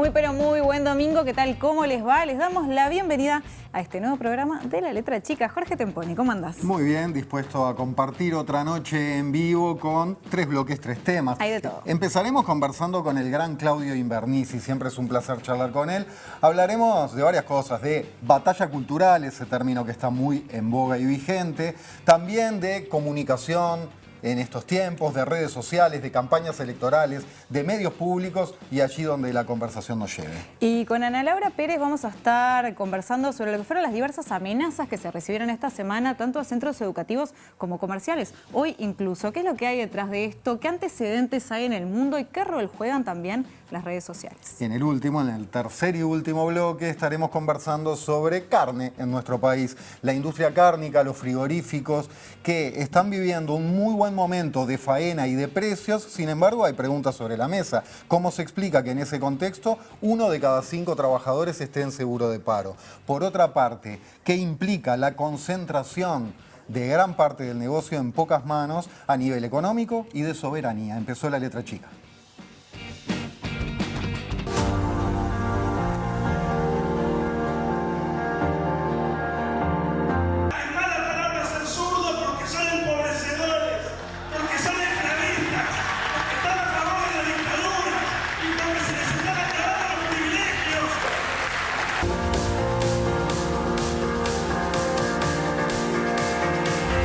Muy pero muy buen domingo, ¿qué tal? ¿Cómo les va? Les damos la bienvenida a este nuevo programa de La Letra Chica. Jorge Temponi, ¿cómo andás? Muy bien, dispuesto a compartir otra noche en vivo con 3 bloques, 3 temas. Hay de todo. Empezaremos conversando con el gran Claudio Invernizzi, siempre es un placer charlar con él. Hablaremos de varias cosas, de batalla cultural, ese término que está muy en boga y vigente, también de comunicación en estos tiempos, de redes sociales, de campañas electorales, de medios públicos y allí donde la conversación nos lleve. Y con Ana Laura Pérez vamos a estar conversando sobre lo que fueron las diversas amenazas que se recibieron esta semana, tanto a centros educativos como comerciales. Hoy incluso, ¿qué es lo que hay detrás de esto? ¿Qué antecedentes hay en el mundo y qué rol juegan también las redes sociales? En el tercer y último bloque, estaremos conversando sobre carne en nuestro país. La industria cárnica, los frigoríficos, que están viviendo un muy buen momento de faena y de precios. Sin embargo, hay preguntas sobre la mesa. ¿Cómo se explica que en ese contexto 1 de cada 5 trabajadores esté en seguro de paro? Por otra parte, ¿qué implica la concentración de gran parte del negocio en pocas manos a nivel económico y de soberanía? Empezó La Letra Chica.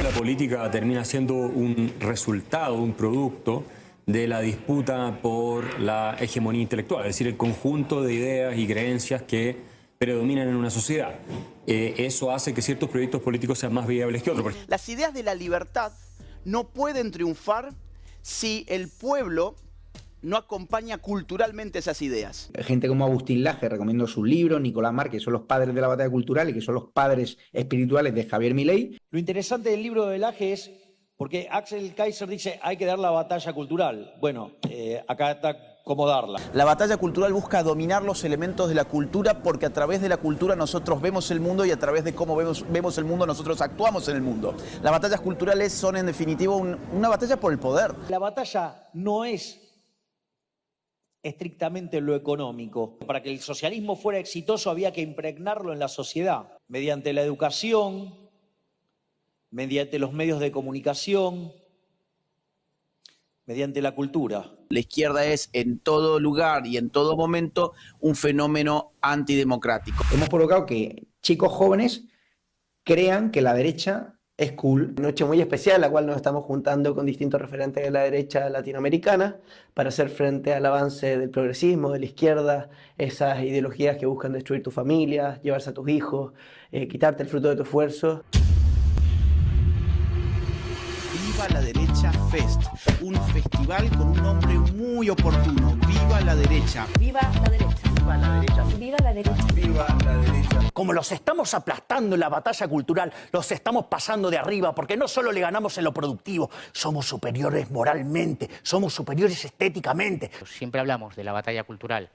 La política termina siendo un resultado, un producto de la disputa por la hegemonía intelectual, es decir, el conjunto de ideas y creencias que predominan en una sociedad. Eso hace que ciertos proyectos políticos sean más viables que otros. Las ideas de la libertad no pueden triunfar si el pueblo no acompaña culturalmente esas ideas. Gente como Agustín Laje, recomiendo su libro, Nicolás Marx, que son los padres de la batalla cultural y que son los padres espirituales de Javier Milei. Lo interesante del libro de Laje es, porque Axel Kaiser dice, hay que dar la batalla cultural. Bueno, acá está cómo darla. La batalla cultural busca dominar los elementos de la cultura porque a través de la cultura nosotros vemos el mundo y a través de cómo vemos el mundo nosotros actuamos en el mundo. Las batallas culturales son en definitiva una batalla por el poder. La batalla no es estrictamente lo económico. Para que el socialismo fuera exitoso había que impregnarlo en la sociedad, mediante la educación, mediante los medios de comunicación, mediante la cultura. La izquierda es en todo lugar y en todo momento un fenómeno antidemocrático. Hemos provocado que chicos jóvenes crean que la derecha es cool. Noche muy especial, en la cual nos estamos juntando con distintos referentes de la derecha latinoamericana para hacer frente al avance del progresismo, de la izquierda, esas ideologías que buscan destruir tu familia, llevarse a tus hijos, quitarte el fruto de tu esfuerzo. Viva la Derecha Fest, un festival con un nombre muy oportuno. Viva la derecha. Viva la derecha. Viva la derecha. Viva la derecha. Viva la derecha. Como los estamos aplastando en la batalla cultural, los estamos pasando de arriba, porque no solo le ganamos en lo productivo, somos superiores moralmente, somos superiores estéticamente. Siempre hablamos de la batalla cultural.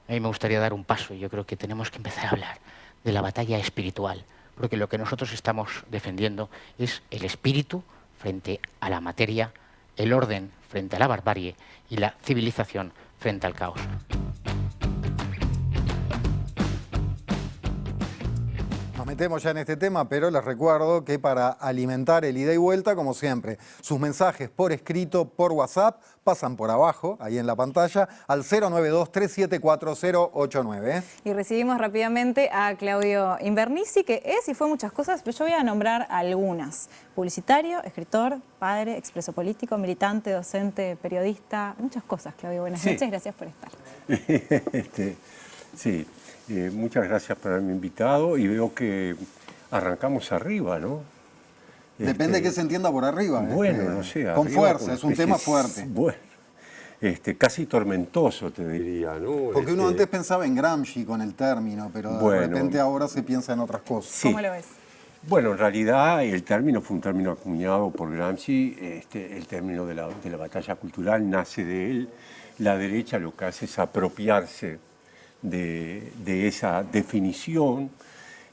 A mí me gustaría dar un paso y yo creo que tenemos que empezar a hablar de la batalla espiritual, porque lo que nosotros estamos defendiendo es el espíritu frente a la materia, el orden frente a la barbarie y la civilización frente al caos. Nos metemos ya en este tema, pero les recuerdo que para alimentar el ida y vuelta, como siempre, sus mensajes por escrito, por WhatsApp, pasan por abajo, ahí en la pantalla, al 092-374-089. Y recibimos rápidamente a Claudio Invernizzi, que es y fue muchas cosas, pero yo voy a nombrar algunas. Publicitario, escritor, padre, expreso político, militante, docente, periodista, muchas cosas, Claudio. Buenas noches, gracias por estar. Sí. Muchas gracias por haberme invitado y veo que arrancamos arriba, ¿no? Depende de qué se entienda por arriba. Bueno, no sé. Con arriba, fuerza, es un tema fuerte. Bueno, casi tormentoso te diría, ¿no? Porque uno antes pensaba en Gramsci con el término, pero de repente ahora se piensa en otras cosas. Sí. ¿Cómo lo ves? Bueno, en realidad el término fue un término acuñado por Gramsci, el término de la batalla cultural nace de él. La derecha lo que hace es apropiarse de esa definición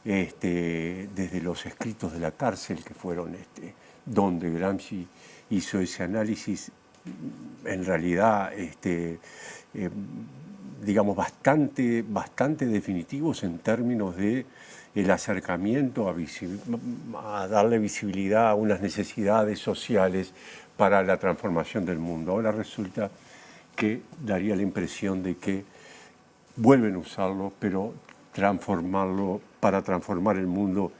desde los escritos de la cárcel, que fueron donde Gramsci hizo ese análisis. En realidad digamos, bastante definitivos en términos de el acercamiento a darle visibilidad a unas necesidades sociales para la transformación del mundo. Ahora resulta que daría la impresión de que vuelven a usarlo, pero transformarlo para transformar el mundo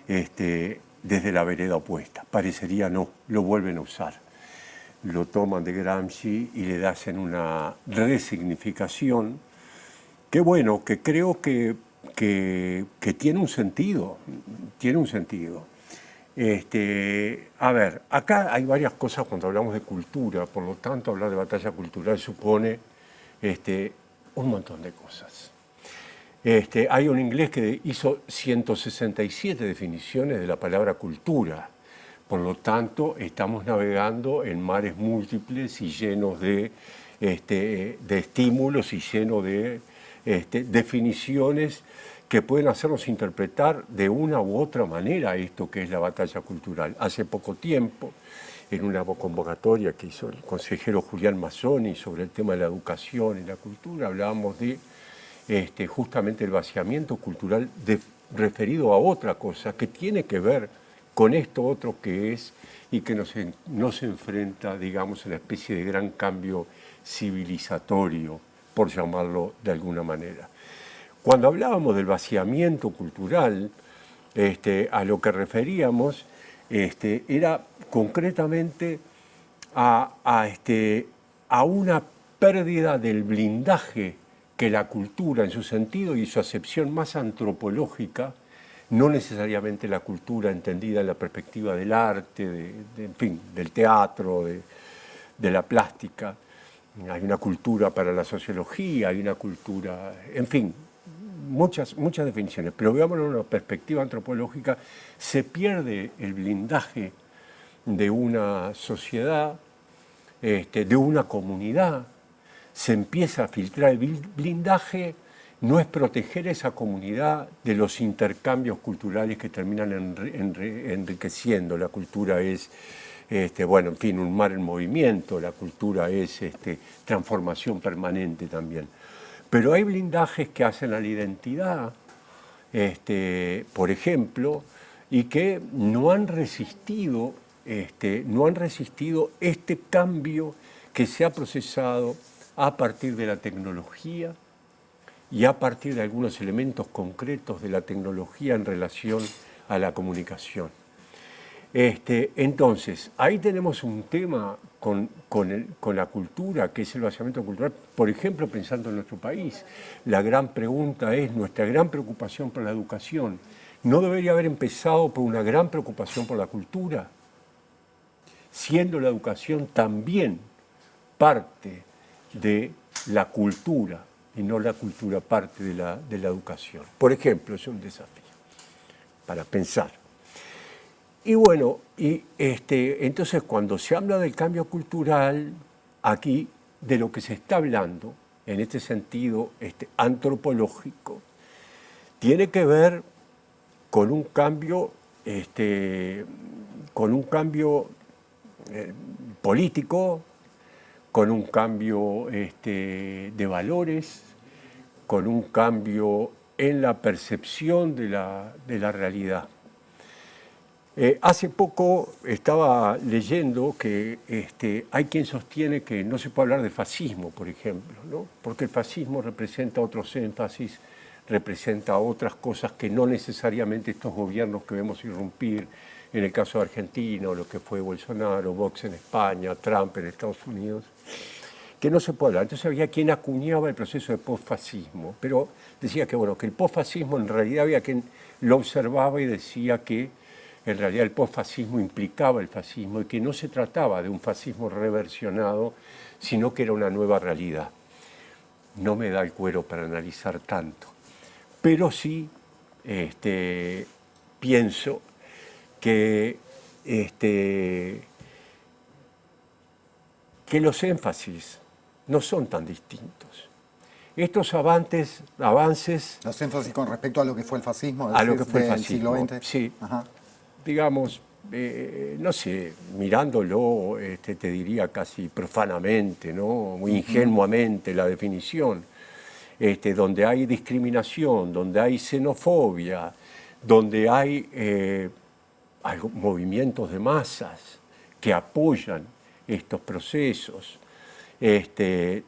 desde la vereda opuesta. Parecería no, lo vuelven a usar. Lo toman de Gramsci y le hacen una resignificación que, bueno, que creo que tiene un sentido, A ver, acá hay varias cosas cuando hablamos de cultura, por lo tanto hablar de batalla cultural supone un montón de cosas. Hay un inglés que hizo 167 definiciones de la palabra cultura. Por lo tanto, estamos navegando en mares múltiples y llenos de estímulos y llenos de definiciones que pueden hacernos interpretar de una u otra manera esto que es la batalla cultural. Hace poco tiempo, en una convocatoria que hizo el consejero Julián Mazzoni sobre el tema de la educación y la cultura, hablábamos de justamente el vaciamiento cultural referido a otra cosa que tiene que ver con esto otro que es y que nos enfrenta, digamos, a una especie de gran cambio civilizatorio, por llamarlo de alguna manera. Cuando hablábamos del vaciamiento cultural, a lo que referíamos era concretamente a una pérdida del blindaje que la cultura, en su sentido y su acepción más antropológica, no necesariamente la cultura entendida en la perspectiva del arte, en fin, del teatro, de la plástica. Hay una cultura para la sociología, hay una cultura, en fin, muchas definiciones. Pero veámoslo en una perspectiva antropológica, se pierde el blindaje de una sociedad, de una comunidad, se empieza a filtrar. El blindaje no es proteger a esa comunidad de los intercambios culturales que terminan enriqueciendo. La cultura es, bueno, en fin, un mar en movimiento, la cultura es transformación permanente también. Pero hay blindajes que hacen a la identidad, por ejemplo, y que no han resistido este cambio que se ha procesado a partir de la tecnología y a partir de algunos elementos concretos de la tecnología en relación a la comunicación. Entonces, ahí tenemos un tema con la cultura, que es el vaciamiento cultural. Por ejemplo, pensando en nuestro país, la gran pregunta es, nuestra gran preocupación por la educación, ¿no debería haber empezado por una gran preocupación por la cultura? Siendo la educación también parte de la cultura, y no la cultura parte de la educación. Por ejemplo, es un desafío para pensar. Y bueno, entonces cuando se habla del cambio cultural, aquí de lo que se está hablando, en este sentido antropológico, tiene que ver con un cambio, político, con un cambio de valores, con un cambio en la percepción de la realidad. Hace poco estaba leyendo que hay quien sostiene que no se puede hablar de fascismo, por ejemplo, ¿no? Porque el fascismo representa otros énfasis, representa otras cosas que no necesariamente estos gobiernos que vemos irrumpir, en el caso de Argentina, o lo que fue Bolsonaro, Vox en España, Trump en Estados Unidos, que no se puede hablar. Entonces había quien acuñaba el proceso de posfascismo, pero decía que, bueno, que el posfascismo en realidad había quien lo observaba y decía que en realidad el posfascismo implicaba el fascismo y que no se trataba de un fascismo reversionado, sino que era una nueva realidad. No me da el cuero para analizar tanto, pero sí pienso que los énfasis no son tan distintos. Estos avances... Los énfasis con respecto a lo que fue el fascismo, a lo que fue el fascismo, siglo XX. Sí. Ajá. Digamos, no sé, mirándolo, te diría casi profanamente, ¿no? Muy ingenuamente la definición. donde hay discriminación, donde hay xenofobia, donde hay movimientos de masas que apoyan estos procesos,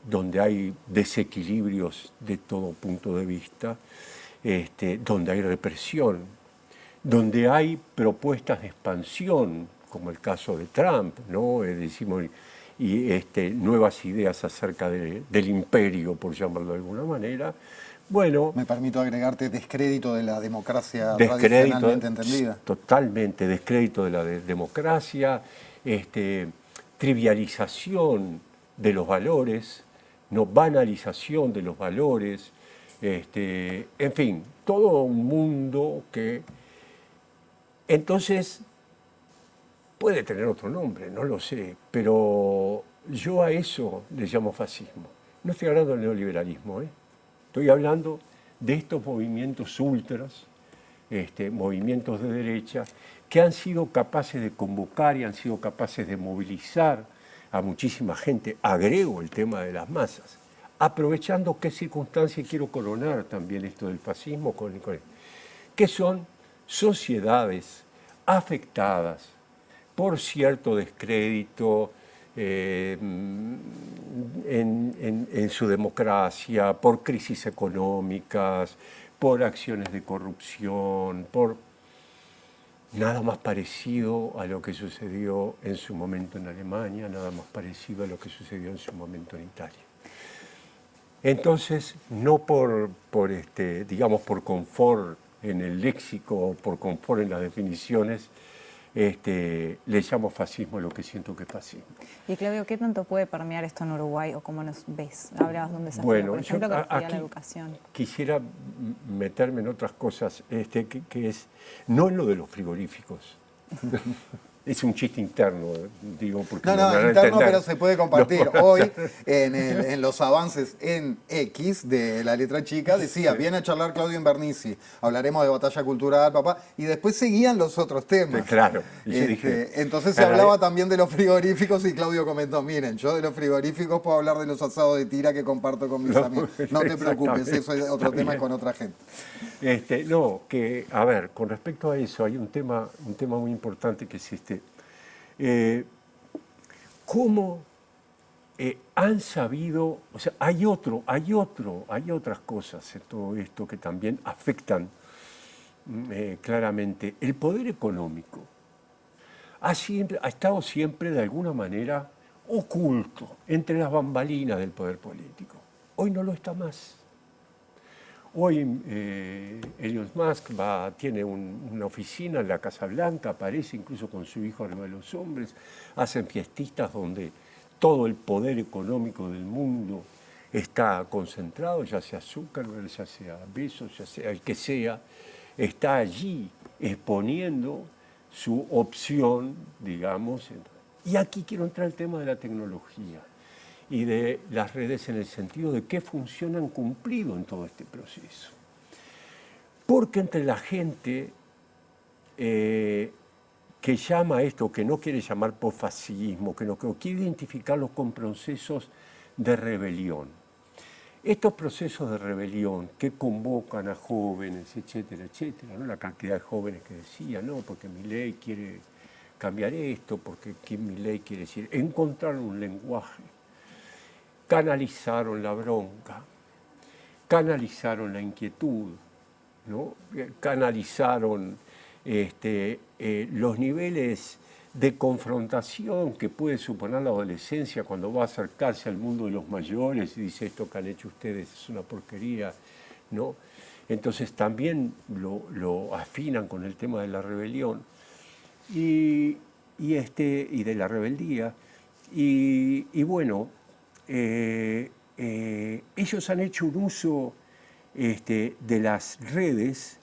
donde hay desequilibrios de todo punto de vista, donde hay represión, donde hay propuestas de expansión, como el caso de Trump, ¿no? Decimos, y nuevas ideas acerca del imperio, por llamarlo de alguna manera. Bueno, me permito agregarte descrédito de la democracia tradicionalmente entendida. Totalmente, descrédito de la democracia, trivialización de los valores, no banalización de los valores, en fin, todo un mundo que entonces puede tener otro nombre, no lo sé, pero yo a eso le llamo fascismo. No estoy hablando del neoliberalismo, estoy hablando de estos movimientos ultras, movimientos de derecha, que han sido capaces de convocar y han sido capaces de movilizar a muchísima gente. Agrego el tema de las masas, aprovechando qué circunstancia quiero coronar también esto del fascismo, que son sociedades afectadas por cierto descrédito en su democracia, por crisis económicas, por acciones de corrupción, por nada más parecido a lo que sucedió en su momento en Alemania, nada más parecido a lo que sucedió en su momento en Italia. Entonces, no por confort en el léxico, por confort en las definiciones, le llamo fascismo lo que siento que es fascismo. Y Claudio, ¿qué tanto puede permear esto en Uruguay o cómo nos ves? Hablabas de un desafío, bueno, por ejemplo, yo, que refería a la educación. Quisiera meterme en otras cosas, que es, no en lo de los frigoríficos. Es un chiste interno, digo, porque no, interno, pero se puede compartir. Hoy, en los avances en X de la letra chica, decía, viene a charlar Claudio Invernici, hablaremos de batalla cultural, papá, y después seguían los otros temas. Claro. Y yo dije, entonces se hablaba también de los frigoríficos y Claudio comentó, miren, yo de los frigoríficos puedo hablar de los asados de tira que comparto con mis amigos. No te preocupes, eso es otro tema con otra gente. A ver, con respecto a eso, hay un tema muy importante que es cómo han sabido, o sea, hay otras cosas en todo esto que también afectan claramente. El poder económico ha estado siempre de alguna manera oculto entre las bambalinas del poder político. Hoy no lo está más. Hoy Elon Musk tiene una oficina en la Casa Blanca, aparece incluso con su hijo arriba de los hombres, hacen fiestistas donde todo el poder económico del mundo está concentrado, ya sea Zuckerberg, ya sea Bezos, ya sea el que sea, está allí exponiendo su opción, digamos. Y aquí quiero entrar al tema de la tecnología y de las redes en el sentido de qué función han cumplido en todo este proceso. Porque entre la gente que llama a esto, que no quiere llamar posfascismo, que quiere identificarlo con procesos de rebelión. Estos procesos de rebelión que convocan a jóvenes, etcétera, etcétera, ¿no? La cantidad de jóvenes que decían, no, porque Milei quiere cambiar esto, porque Milei quiere decir, encontraron un lenguaje. Canalizaron la bronca, canalizaron la inquietud, ¿no? Canalizaron los niveles de confrontación que puede suponer la adolescencia cuando va a acercarse al mundo de los mayores y dice esto que han hecho ustedes es una porquería, ¿no? Entonces también lo afinan con el tema de la rebelión y de la rebeldía y bueno, ellos han hecho un uso de las redes,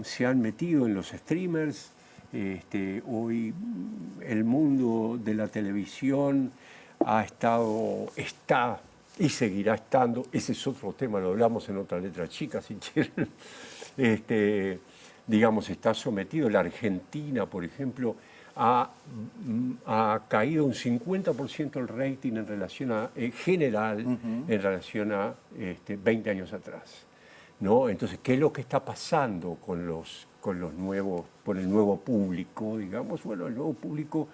se han metido en los streamers. Hoy el mundo de la televisión está y seguirá estando, ese es otro tema, lo hablamos en otra letra chica si quieren, digamos, está sometido. La Argentina, por ejemplo, ha caído un 50% el rating en relación a, general, en relación a 20 años atrás, ¿no? Entonces, ¿qué es lo que está pasando con el nuevo público, digamos? Bueno, el nuevo público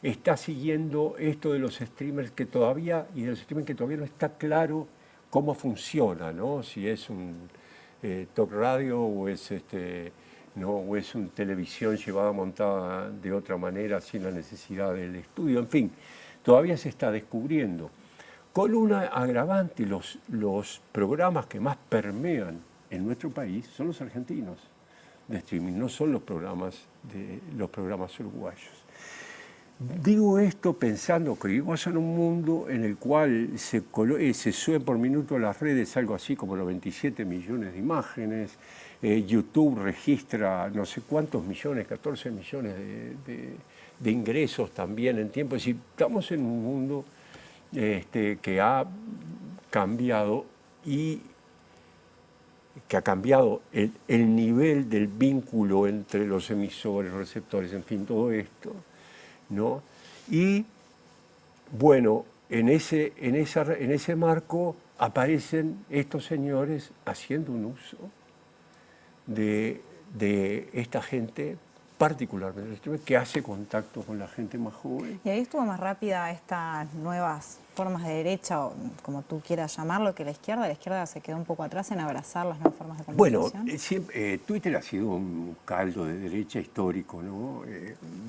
está siguiendo esto de los streamers que todavía no está claro cómo funciona, ¿no? Si es un talk radio o es ¿no? O es una televisión montada de otra manera sin la necesidad del estudio, en fin, todavía se está descubriendo. Con una agravante, los programas que más permean en nuestro país son los argentinos de streaming, no son los programas uruguayos. Digo esto pensando que vivimos en un mundo en el cual se suben por minuto a las redes algo así como 97 millones de imágenes, YouTube registra no sé cuántos millones, 14 millones de ingresos también en tiempo. Es decir, estamos en un mundo que ha cambiado y que ha cambiado el nivel del vínculo entre los emisores, receptores, en fin, todo esto, ¿no? Y bueno, en ese marco aparecen estos señores haciendo un uso de esta gente, particularmente que hace contacto con la gente más joven. Y ahí estuvo más rápida estas nuevas formas de derecha, o como tú quieras llamarlo, que la izquierda se quedó un poco atrás en abrazar las nuevas formas de comunicación. Bueno, Twitter ha sido un caldo de derecha histórico, ¿no?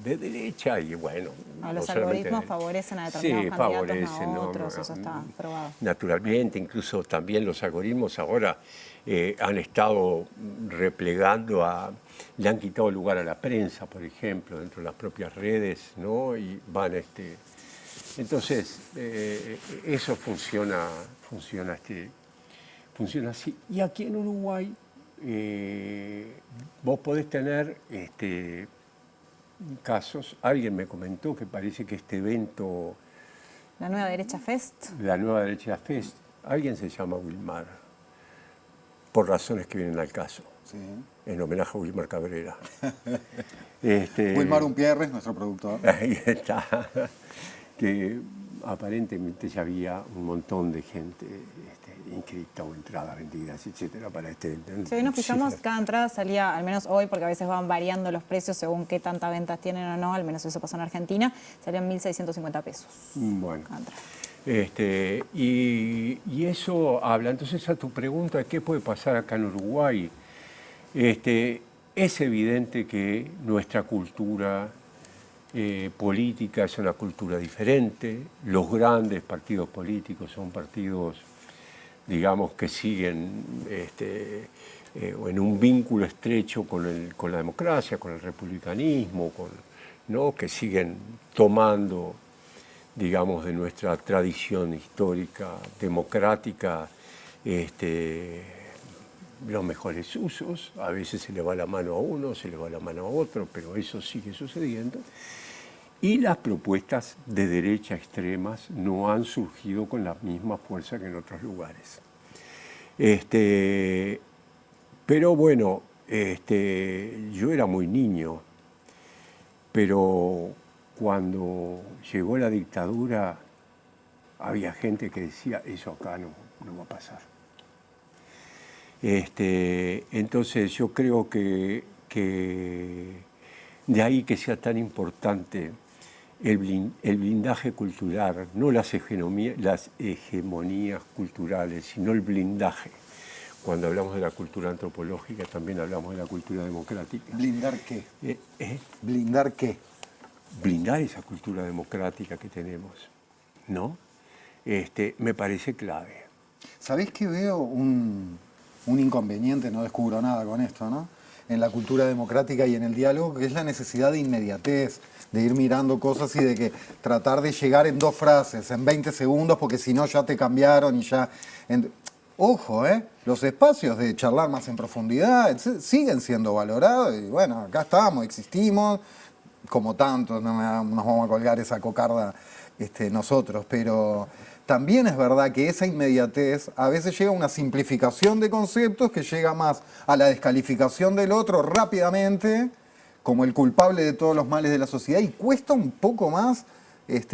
De derecha y bueno... Los algoritmos favorecen a determinados candidatos, no a otros, eso está probado. Naturalmente, incluso también los algoritmos ahora han estado replegando le han quitado lugar a la prensa, por ejemplo, dentro de las propias redes, ¿no? Y van entonces, eso funciona así. Y aquí en Uruguay vos podés tener casos. Alguien me comentó que parece que este evento... La Nueva Derecha Fest. Alguien se llama Wilmar, por razones que vienen al caso. Sí. En homenaje a Wilmar Cabrera. Wilmar Umpierre, nuestro productor. Ahí está. Que aparentemente ya había un montón de gente inscrita o entradas vendidas, etcétera, para Si hoy nos fijamos, cada entrada salía, al menos hoy, porque a veces van variando los precios según qué tantas ventas tienen o no, al menos eso pasó en Argentina, salían 1.650 pesos. Bueno. Y eso habla. Entonces, a tu pregunta, ¿qué puede pasar acá en Uruguay? Es evidente que nuestra cultura política es una cultura diferente. Los grandes partidos políticos son partidos, digamos, que siguen en un vínculo estrecho con la democracia, con el republicanismo, ¿no? Que siguen tomando, digamos, de nuestra tradición histórica, democrática, los mejores usos. A veces se le va la mano a uno, se le va la mano a otro, pero eso sigue sucediendo. Y las propuestas de derecha extremas no han surgido con la misma fuerza que en otros lugares. Pero bueno, yo era muy niño, pero cuando llegó la dictadura había gente que decía, eso acá no va a pasar. Entonces yo creo que de ahí que sea tan importante el blindaje cultural, no las hegemonías culturales, sino el blindaje. Cuando hablamos de la cultura antropológica también hablamos de la cultura democrática. ¿Blindar qué? ¿Blindar qué? Blindar esa cultura democrática que tenemos, ¿no? Me parece clave. ¿Sabés que veo un inconveniente? No descubro nada con esto, ¿no? En la cultura democrática y en el diálogo, que es la necesidad de inmediatez, de ir mirando cosas y de que tratar de llegar en 2 frases, en 20 segundos, porque si no ya te cambiaron y ya... Ojo, los espacios de charlar más en profundidad siguen siendo valorados y bueno, acá estamos, existimos, como tanto, no nos vamos a colgar esa cocarda nosotros, pero también es verdad que esa inmediatez a veces llega a una simplificación de conceptos que llega más a la descalificación del otro rápidamente, como el culpable de todos los males de la sociedad y cuesta un poco más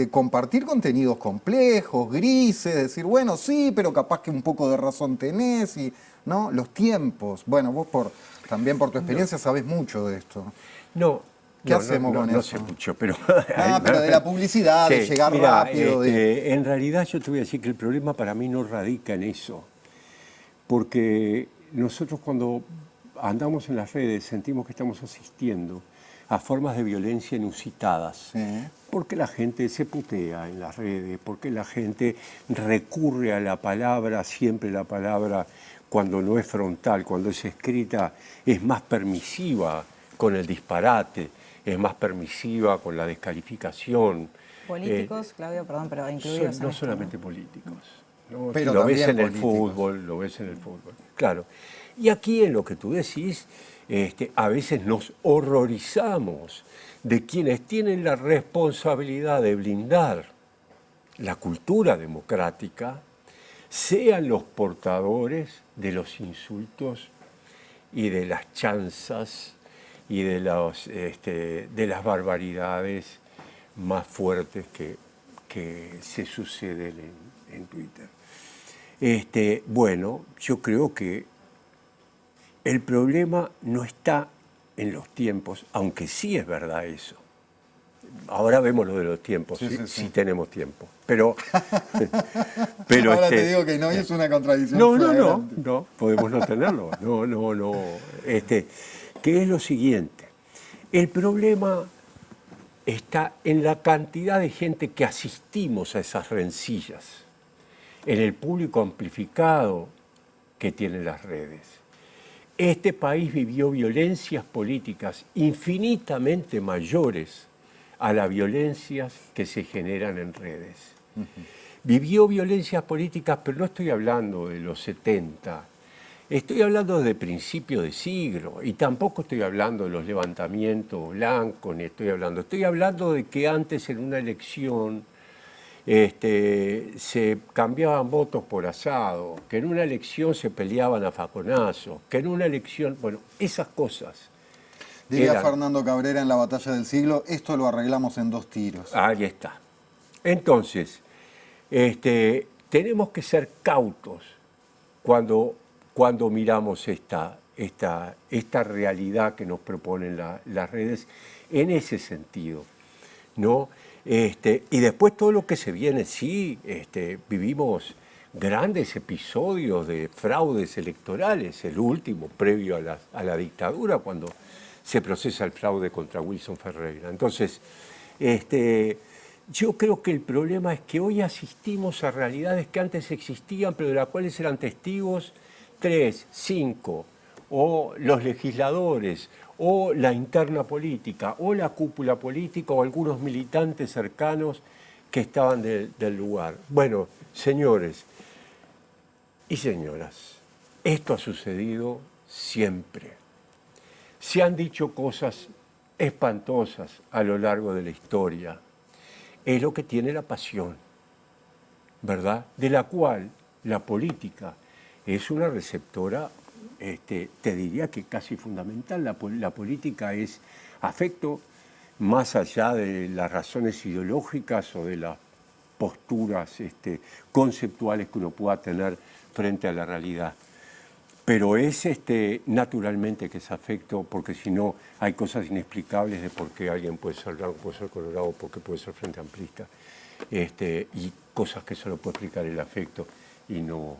compartir contenidos complejos, grises, decir, bueno, sí, pero capaz que un poco de razón tenés, y ¿no? Los tiempos. Bueno, vos también por tu experiencia sabés mucho de esto. No. ¿Qué hacemos con eso? No sé mucho, pero... pero de la publicidad, de llegar rápido. En realidad yo te voy a decir que el problema para mí no radica en eso. Porque nosotros cuando andamos en las redes sentimos que estamos asistiendo a formas de violencia inusitadas. Sí. Porque la gente se putea en las redes, porque la gente recurre a la palabra, siempre la palabra cuando no es frontal, cuando es escrita, es más permisiva con el disparate, es más permisiva con la descalificación. Políticos, Claudio, perdón, pero incluidos No solamente políticos. ¿no? Pero lo ves en el políticos. fútbol, lo ves en el fútbol. Claro. Y aquí en lo que tú decís, a veces nos horrorizamos de quienes tienen la responsabilidad de blindar la cultura democrática, sean los portadores de los insultos y de las chanzas y de las barbaridades más fuertes que se suceden en Twitter. Bueno, yo creo que el problema no está en los tiempos, aunque sí es verdad eso. Ahora vemos lo de los tiempos, sí tenemos tiempo. Pero ahora te digo que no, y es una contradicción. No, podemos no tenerlo. No. Que es lo siguiente. El problema está en la cantidad de gente que asistimos a esas rencillas, en el público amplificado que tienen las redes. Este país vivió violencias políticas infinitamente mayores a las violencias que se generan en redes. Vivió violencias políticas, pero no estoy hablando de los 70, estoy hablando de principios de siglo, y tampoco estoy hablando de los levantamientos blancos, estoy hablando de que antes en una elección se cambiaban votos por asado, que en una elección se peleaban a faconazos, que en una elección, bueno, esas cosas. Diría Fernando Cabrera en La Batalla del Siglo, esto lo arreglamos en 2 tiros. Ahí está. Entonces, tenemos que ser cautos cuando miramos esta realidad que nos proponen las redes en ese sentido, ¿no? Y después todo lo que se viene, sí, vivimos grandes episodios de fraudes electorales, el último previo a la dictadura, cuando se procesa el fraude contra Wilson Ferreira. Entonces, yo creo que el problema es que hoy asistimos a realidades que antes existían, pero de las cuales eran testigos 3, 5, o los legisladores, o la interna política, o la cúpula política, o algunos militantes cercanos que estaban del lugar. Bueno, señores y señoras, esto ha sucedido siempre. Se han dicho cosas espantosas a lo largo de la historia. Es lo que tiene la pasión, ¿verdad? De la cual la política es una receptora, te diría que casi fundamental. La política es afecto más allá de las razones ideológicas o de las posturas conceptuales que uno pueda tener frente a la realidad. Pero es naturalmente que es afecto, porque si no hay cosas inexplicables de por qué alguien puede ser blanco, puede ser colorado, por qué puede ser frente amplista, y cosas que solo puede explicar el afecto y no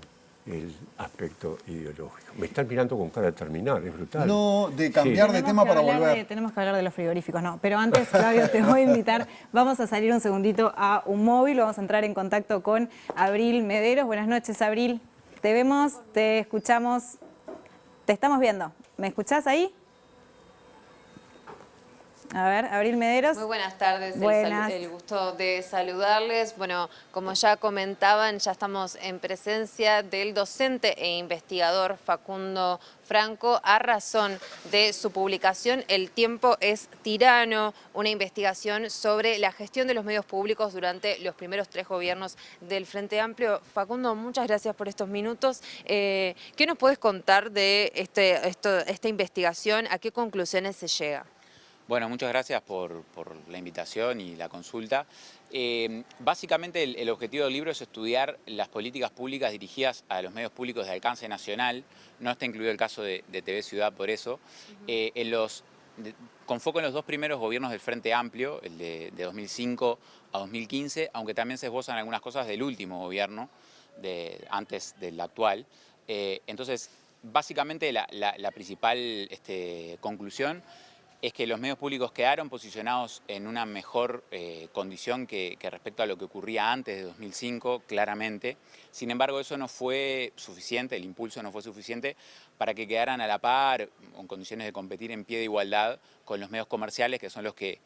el aspecto ideológico. Me están mirando con cara de terminar, es brutal. No, de cambiar de tema para volver. Tenemos que hablar de los frigoríficos, no. Pero antes, Claudio, te voy a invitar, vamos a salir un segundito a un móvil, vamos a entrar en contacto con Abril Mederos. Buenas noches, Abril. Te vemos, te escuchamos, te estamos viendo. ¿Me escuchás ahí? A ver, Abril Mederos. Muy buenas tardes, Buenas. El gusto de saludarles. Bueno, como ya comentaban, ya estamos en presencia del docente e investigador Facundo Franco a razón de su publicación El tiempo es tirano, una investigación sobre la gestión de los medios públicos durante los primeros 3 gobiernos del Frente Amplio. Facundo, muchas gracias por estos minutos. ¿Qué nos puedes contar de esta investigación? ¿A qué conclusiones se llega? Bueno, muchas gracias por la invitación y la consulta. Básicamente el objetivo del libro es estudiar las políticas públicas dirigidas a los medios públicos de alcance nacional. No está incluido el caso de TV Ciudad por eso. Con foco en los dos primeros gobiernos del Frente Amplio, el de 2005 a 2015, aunque también se esbozan algunas cosas del último gobierno, antes del actual. Entonces, básicamente la principal conclusión es que los medios públicos quedaron posicionados en una mejor condición que respecto a lo que ocurría antes de 2005, claramente. Sin embargo, eso no fue suficiente, el impulso no fue suficiente para que quedaran a la par o en condiciones de competir en pie de igualdad con los medios comerciales, que son los que,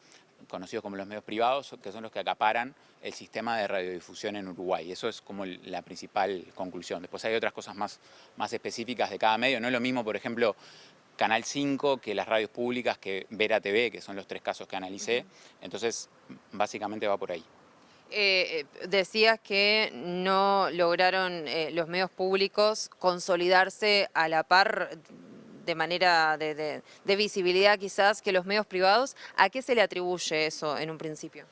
conocidos como los medios privados, que son los que acaparan el sistema de radiodifusión en Uruguay. Eso es como la principal conclusión. Después hay otras cosas más específicas de cada medio. No es lo mismo, por ejemplo, Canal 5 que las radios públicas, que Vera TV, que son los tres casos que analicé. Entonces, básicamente va por ahí. Decías que no lograron los medios públicos consolidarse a la par de manera de visibilidad quizás que los medios privados. ¿A qué se le atribuye eso en un principio?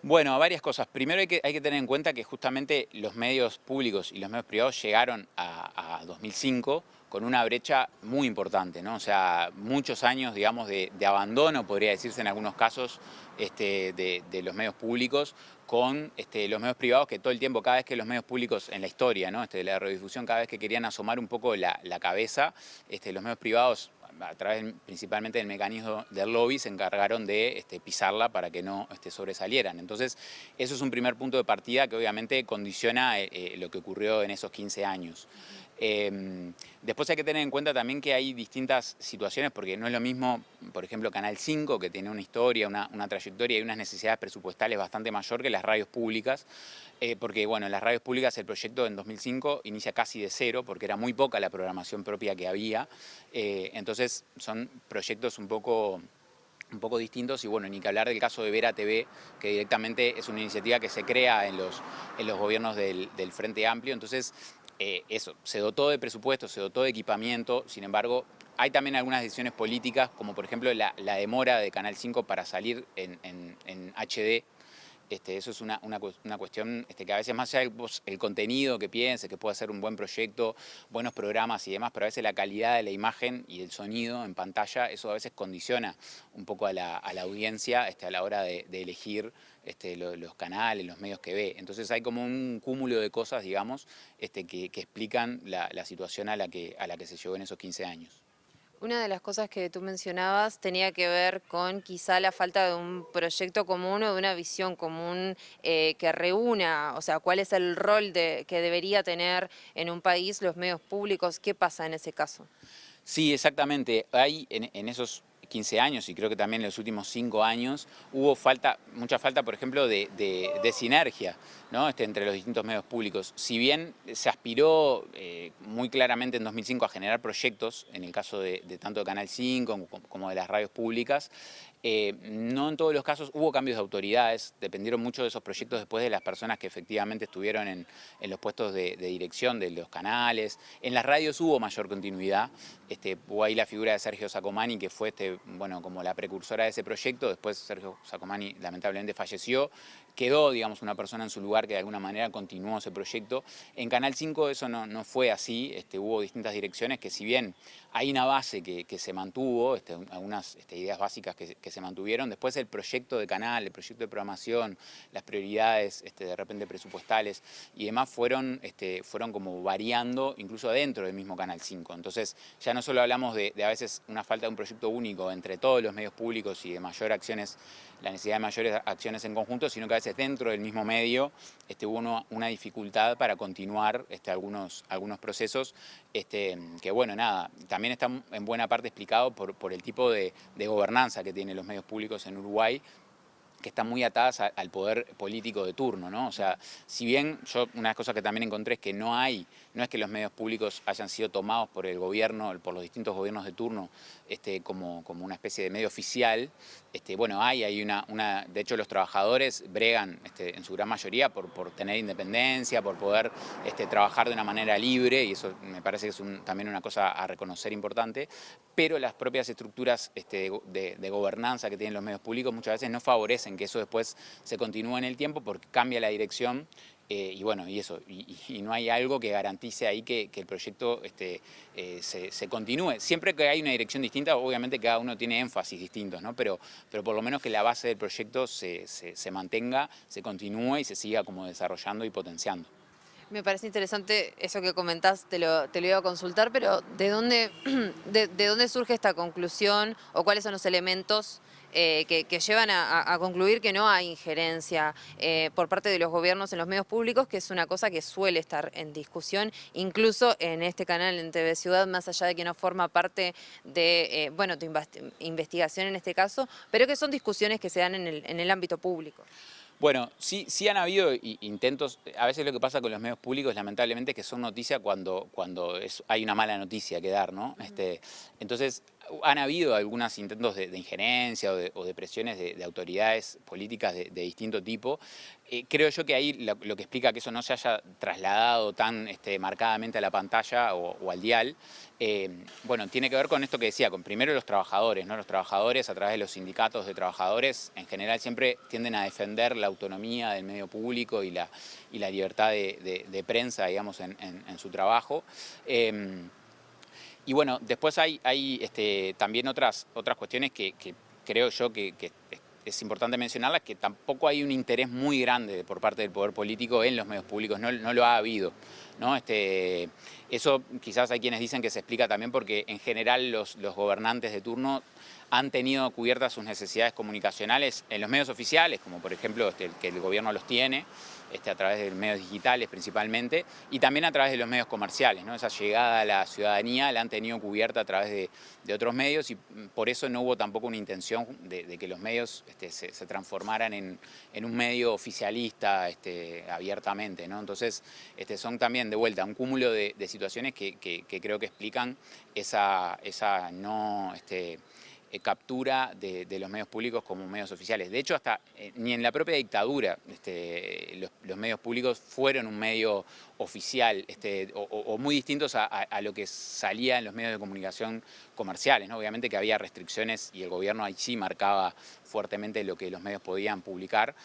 Bueno, a varias cosas. Primero hay que tener en cuenta que justamente los medios públicos y los medios privados llegaron a 2005 con una brecha muy importante, ¿no? O sea, muchos años, digamos, de abandono, podría decirse en algunos casos, de los medios públicos con los medios privados, que todo el tiempo, cada vez que los medios públicos en la historia, ¿no? De la radiodifusión, cada vez que querían asomar un poco la cabeza, los medios privados, a través principalmente del mecanismo del lobby, se encargaron de pisarla para que no sobresalieran. Entonces, eso es un primer punto de partida que obviamente condiciona lo que ocurrió en esos 15 años. Después hay que tener en cuenta también que hay distintas situaciones, porque no es lo mismo, por ejemplo, Canal 5, que tiene una historia, una trayectoria y unas necesidades presupuestales bastante mayor que las radios públicas, porque bueno, en las radios públicas el proyecto en 2005 inicia casi de cero, porque era muy poca la programación propia que había, entonces son proyectos un poco distintos, y bueno, ni que hablar del caso de Vera TV, que directamente es una iniciativa que se crea en los gobiernos del Frente Amplio. Entonces, eso, se dotó de presupuesto, se dotó de equipamiento. Sin embargo, hay también algunas decisiones políticas, como por ejemplo la demora de Canal 5 para salir en HD. Eso es una cuestión que a veces, más allá del contenido que piense, que puede ser un buen proyecto, buenos programas y demás, pero a veces la calidad de la imagen y del sonido en pantalla, eso a veces condiciona un poco a la audiencia a la hora de elegir los canales, los medios que ve. Entonces hay como un cúmulo de cosas, digamos, que explican la situación a la que se llegó en esos 15 años. Una de las cosas que tú mencionabas tenía que ver con quizá la falta de un proyecto común o de una visión común que reúna, o sea, cuál es el rol que debería tener en un país los medios públicos. ¿Qué pasa en ese caso? Sí, exactamente. Hay en esos 15 años, y creo que también en los últimos 5 años, hubo mucha falta, por ejemplo, de sinergia, ¿no? Entre los distintos medios públicos. Si bien se aspiró muy claramente en 2005 a generar proyectos, en el caso de tanto de Canal 5 como de las radios públicas, no en todos los casos hubo cambios de autoridades, dependieron mucho de esos proyectos después de las personas que efectivamente estuvieron en los puestos de dirección de los canales. En las radios hubo mayor continuidad, hubo ahí la figura de Sergio Sacomani, que fue bueno, como la precursora de ese proyecto. Después Sergio Sacomani lamentablemente falleció, quedó, digamos, una persona en su lugar que de alguna manera continuó ese proyecto. En Canal 5 eso no fue así, hubo distintas direcciones que, si bien hay una base que se mantuvo, algunas ideas básicas que se mantuvieron, después el proyecto de canal, el proyecto de programación, las prioridades de repente presupuestales y demás fueron como variando incluso dentro del mismo Canal 5. Entonces ya no solo hablamos de a veces una falta de un proyecto único entre todos los medios públicos y de la necesidad de mayores acciones en conjunto, sino que a veces dentro del mismo medio hubo una dificultad para continuar algunos procesos que, bueno, nada, también está en buena parte explicado por el tipo de gobernanza que tienen los medios públicos en Uruguay, que están muy atadas al poder político de turno, ¿no? O sea, si bien yo una de las cosas que también encontré es que no es que los medios públicos hayan sido tomados por el gobierno, por los distintos gobiernos de turno, como una especie de medio oficial. Bueno, hay de hecho los trabajadores bregan en su gran mayoría por tener independencia, por poder trabajar de una manera libre, y eso me parece que es también una cosa a reconocer importante, pero las propias estructuras de gobernanza que tienen los medios públicos muchas veces no favorecen que eso después se continúe en el tiempo porque cambia la dirección. Y bueno, y no hay algo que garantice ahí que el proyecto se continúe. Siempre que hay una dirección distinta, obviamente cada uno tiene énfasis distintos, ¿no? Pero por lo menos que la base del proyecto se mantenga, se continúe y se siga como desarrollando y potenciando. Me parece interesante eso que comentás, te lo iba a consultar, pero ¿de dónde surge esta conclusión o cuáles son los elementos que llevan a concluir que no hay injerencia por parte de los gobiernos en los medios públicos, que es una cosa que suele estar en discusión, incluso en este canal, en TV Ciudad, más allá de que no forma parte de tu investigación en este caso, pero que son discusiones que se dan en el ámbito público? Bueno, sí han habido intentos. A veces lo que pasa con los medios públicos, lamentablemente, es que son noticias cuando hay una mala noticia que dar, ¿no? Entonces, han habido algunos intentos de injerencia o de presiones de autoridades políticas de distinto tipo. Creo yo que ahí lo que explica que eso no se haya trasladado tan marcadamente a la pantalla o al dial, bueno, tiene que ver con esto que decía, con primero los trabajadores, ¿no? Los trabajadores a través de los sindicatos de trabajadores en general siempre tienden a defender la autonomía del medio público y la libertad de prensa, digamos, en su trabajo. Y bueno, después hay también otras cuestiones que creo yo que es importante mencionarlas, que tampoco hay un interés muy grande por parte del poder político en los medios públicos, no lo ha habido, ¿no? Eso quizás hay quienes dicen que se explica también porque en general los gobernantes de turno han tenido cubiertas sus necesidades comunicacionales en los medios oficiales, como por ejemplo que el gobierno los tiene, a través de medios digitales principalmente, y también a través de los medios comerciales, ¿no? Esa llegada a la ciudadanía la han tenido cubierta a través de otros medios y por eso no hubo tampoco una intención de que los medios se transformaran en un medio oficialista abiertamente, ¿no? Entonces son también de vuelta un cúmulo de situaciones que creo que explican esa no captura de los medios públicos como medios oficiales. De hecho, hasta ni en la propia dictadura los medios públicos fueron un medio oficial o muy distintos a lo que salía en los medios de comunicación comerciales, ¿no? Obviamente que había restricciones y el gobierno ahí sí marcaba fuertemente lo que los medios podían publicar,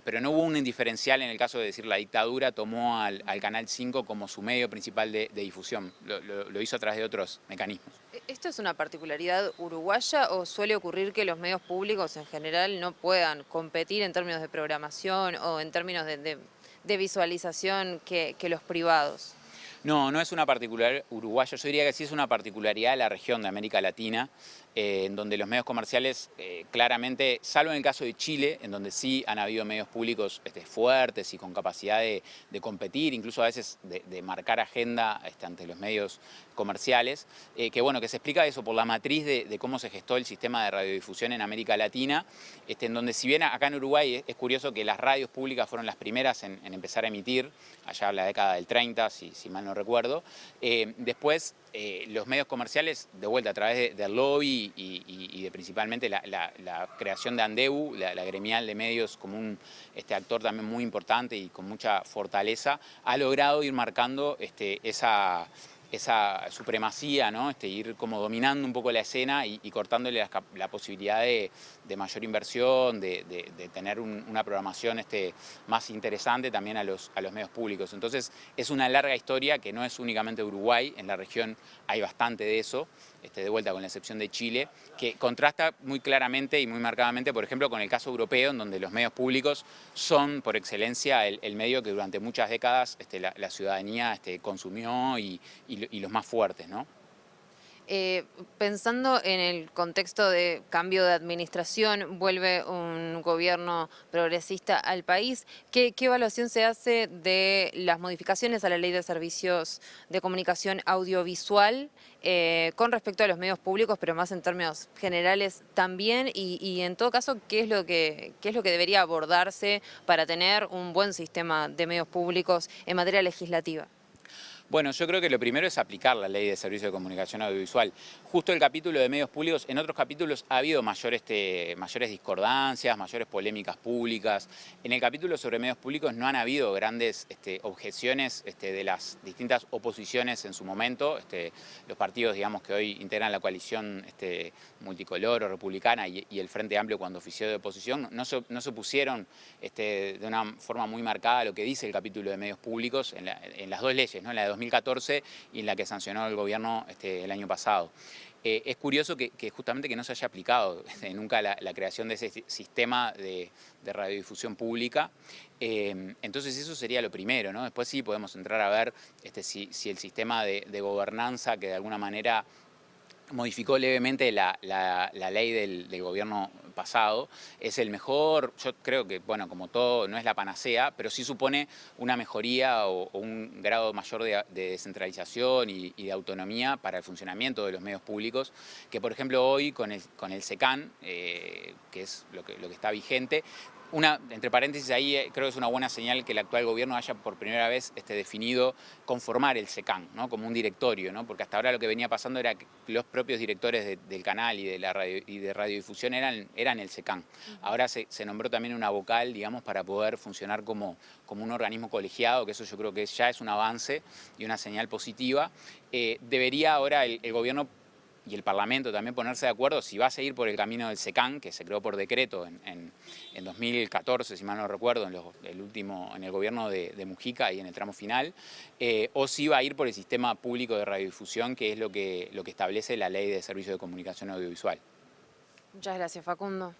pero no hubo un indiferencial en el caso de decir la dictadura tomó al Canal 5 como su medio principal de difusión, lo hizo a través de otros mecanismos. ¿Esto es una particularidad uruguaya o suele ocurrir que los medios públicos en general no puedan competir en términos de programación o en términos de visualización que los privados? No es una particularidad uruguaya, yo diría que sí es una particularidad de la región de América Latina, en donde los medios comerciales claramente, salvo en el caso de Chile, en donde sí han habido medios públicos fuertes y con capacidad de competir, incluso a veces de marcar agenda ante los medios comerciales, que se explica eso por la matriz de cómo se gestó el sistema de radiodifusión en América Latina, en donde si bien acá en Uruguay es curioso que las radios públicas fueron las primeras en empezar a emitir, allá en la década del 30, si mal no recuerdo, después los medios comerciales, de vuelta a través del lobby y de principalmente la creación de ANDEU, la gremial de medios como un actor también muy importante y con mucha fortaleza, ha logrado ir marcando esa supremacía, ¿no? Ir como dominando un poco la escena y cortándole la posibilidad de mayor inversión, de tener una programación más interesante también a los medios públicos. Entonces es una larga historia que no es únicamente Uruguay, en la región hay bastante de eso, de vuelta con la excepción de Chile, que contrasta muy claramente y muy marcadamente, por ejemplo, con el caso europeo, en donde los medios públicos son por excelencia el medio que durante muchas décadas la ciudadanía consumió y los más fuertes, ¿no? Pensando en el contexto de cambio de administración, vuelve un gobierno progresista al país, ¿qué evaluación se hace de las modificaciones a la Ley de Servicios de Comunicación Audiovisual con respecto a los medios públicos, pero más en términos generales también? Y en todo caso, ¿qué es lo que debería abordarse para tener un buen sistema de medios públicos en materia legislativa? Bueno, yo creo que lo primero es aplicar la Ley de Servicios de Comunicación Audiovisual. Justo el capítulo de medios públicos, en otros capítulos ha habido mayores discordancias, mayores polémicas públicas. En el capítulo sobre medios públicos no han habido grandes objeciones de las distintas oposiciones en su momento. Los partidos, digamos, que hoy integran la coalición multicolor o republicana y el Frente Amplio, cuando ofició de oposición, no se opusieron de una forma muy marcada a lo que dice el capítulo de medios públicos en las dos leyes, ¿no? En la de 2014 y en la que sancionó el gobierno el año pasado. Es curioso que justamente que no se haya aplicado nunca la creación de ese sistema de radiodifusión pública. Entonces eso sería lo primero, ¿no? Después sí podemos entrar a ver si el sistema de gobernanza que de alguna manera modificó levemente la ley del gobierno pasado, es el mejor. Yo creo que, bueno, como todo, no es la panacea, pero sí supone una mejoría o un grado mayor de descentralización y de autonomía para el funcionamiento de los medios públicos, que por ejemplo hoy con el SECAN, que es lo que está vigente. Entre paréntesis, ahí creo que es una buena señal que el actual gobierno haya por primera vez definido conformar el SECAN, ¿no? Como un directorio, ¿no? Porque hasta ahora lo que venía pasando era que los propios directores del canal y de radiodifusión eran el SECAN. Ahora se nombró también una vocal, digamos, para poder funcionar como un organismo colegiado, que eso yo creo que ya es un avance y una señal positiva. Debería ahora el gobierno y el Parlamento también ponerse de acuerdo si va a seguir por el camino del SECAN, que se creó por decreto en 2014, si mal no recuerdo, en el gobierno de Mujica y en el tramo final, o si va a ir por el sistema público de radiodifusión, que es lo que establece la Ley de Servicios de Comunicación Audiovisual. Muchas gracias, Facundo.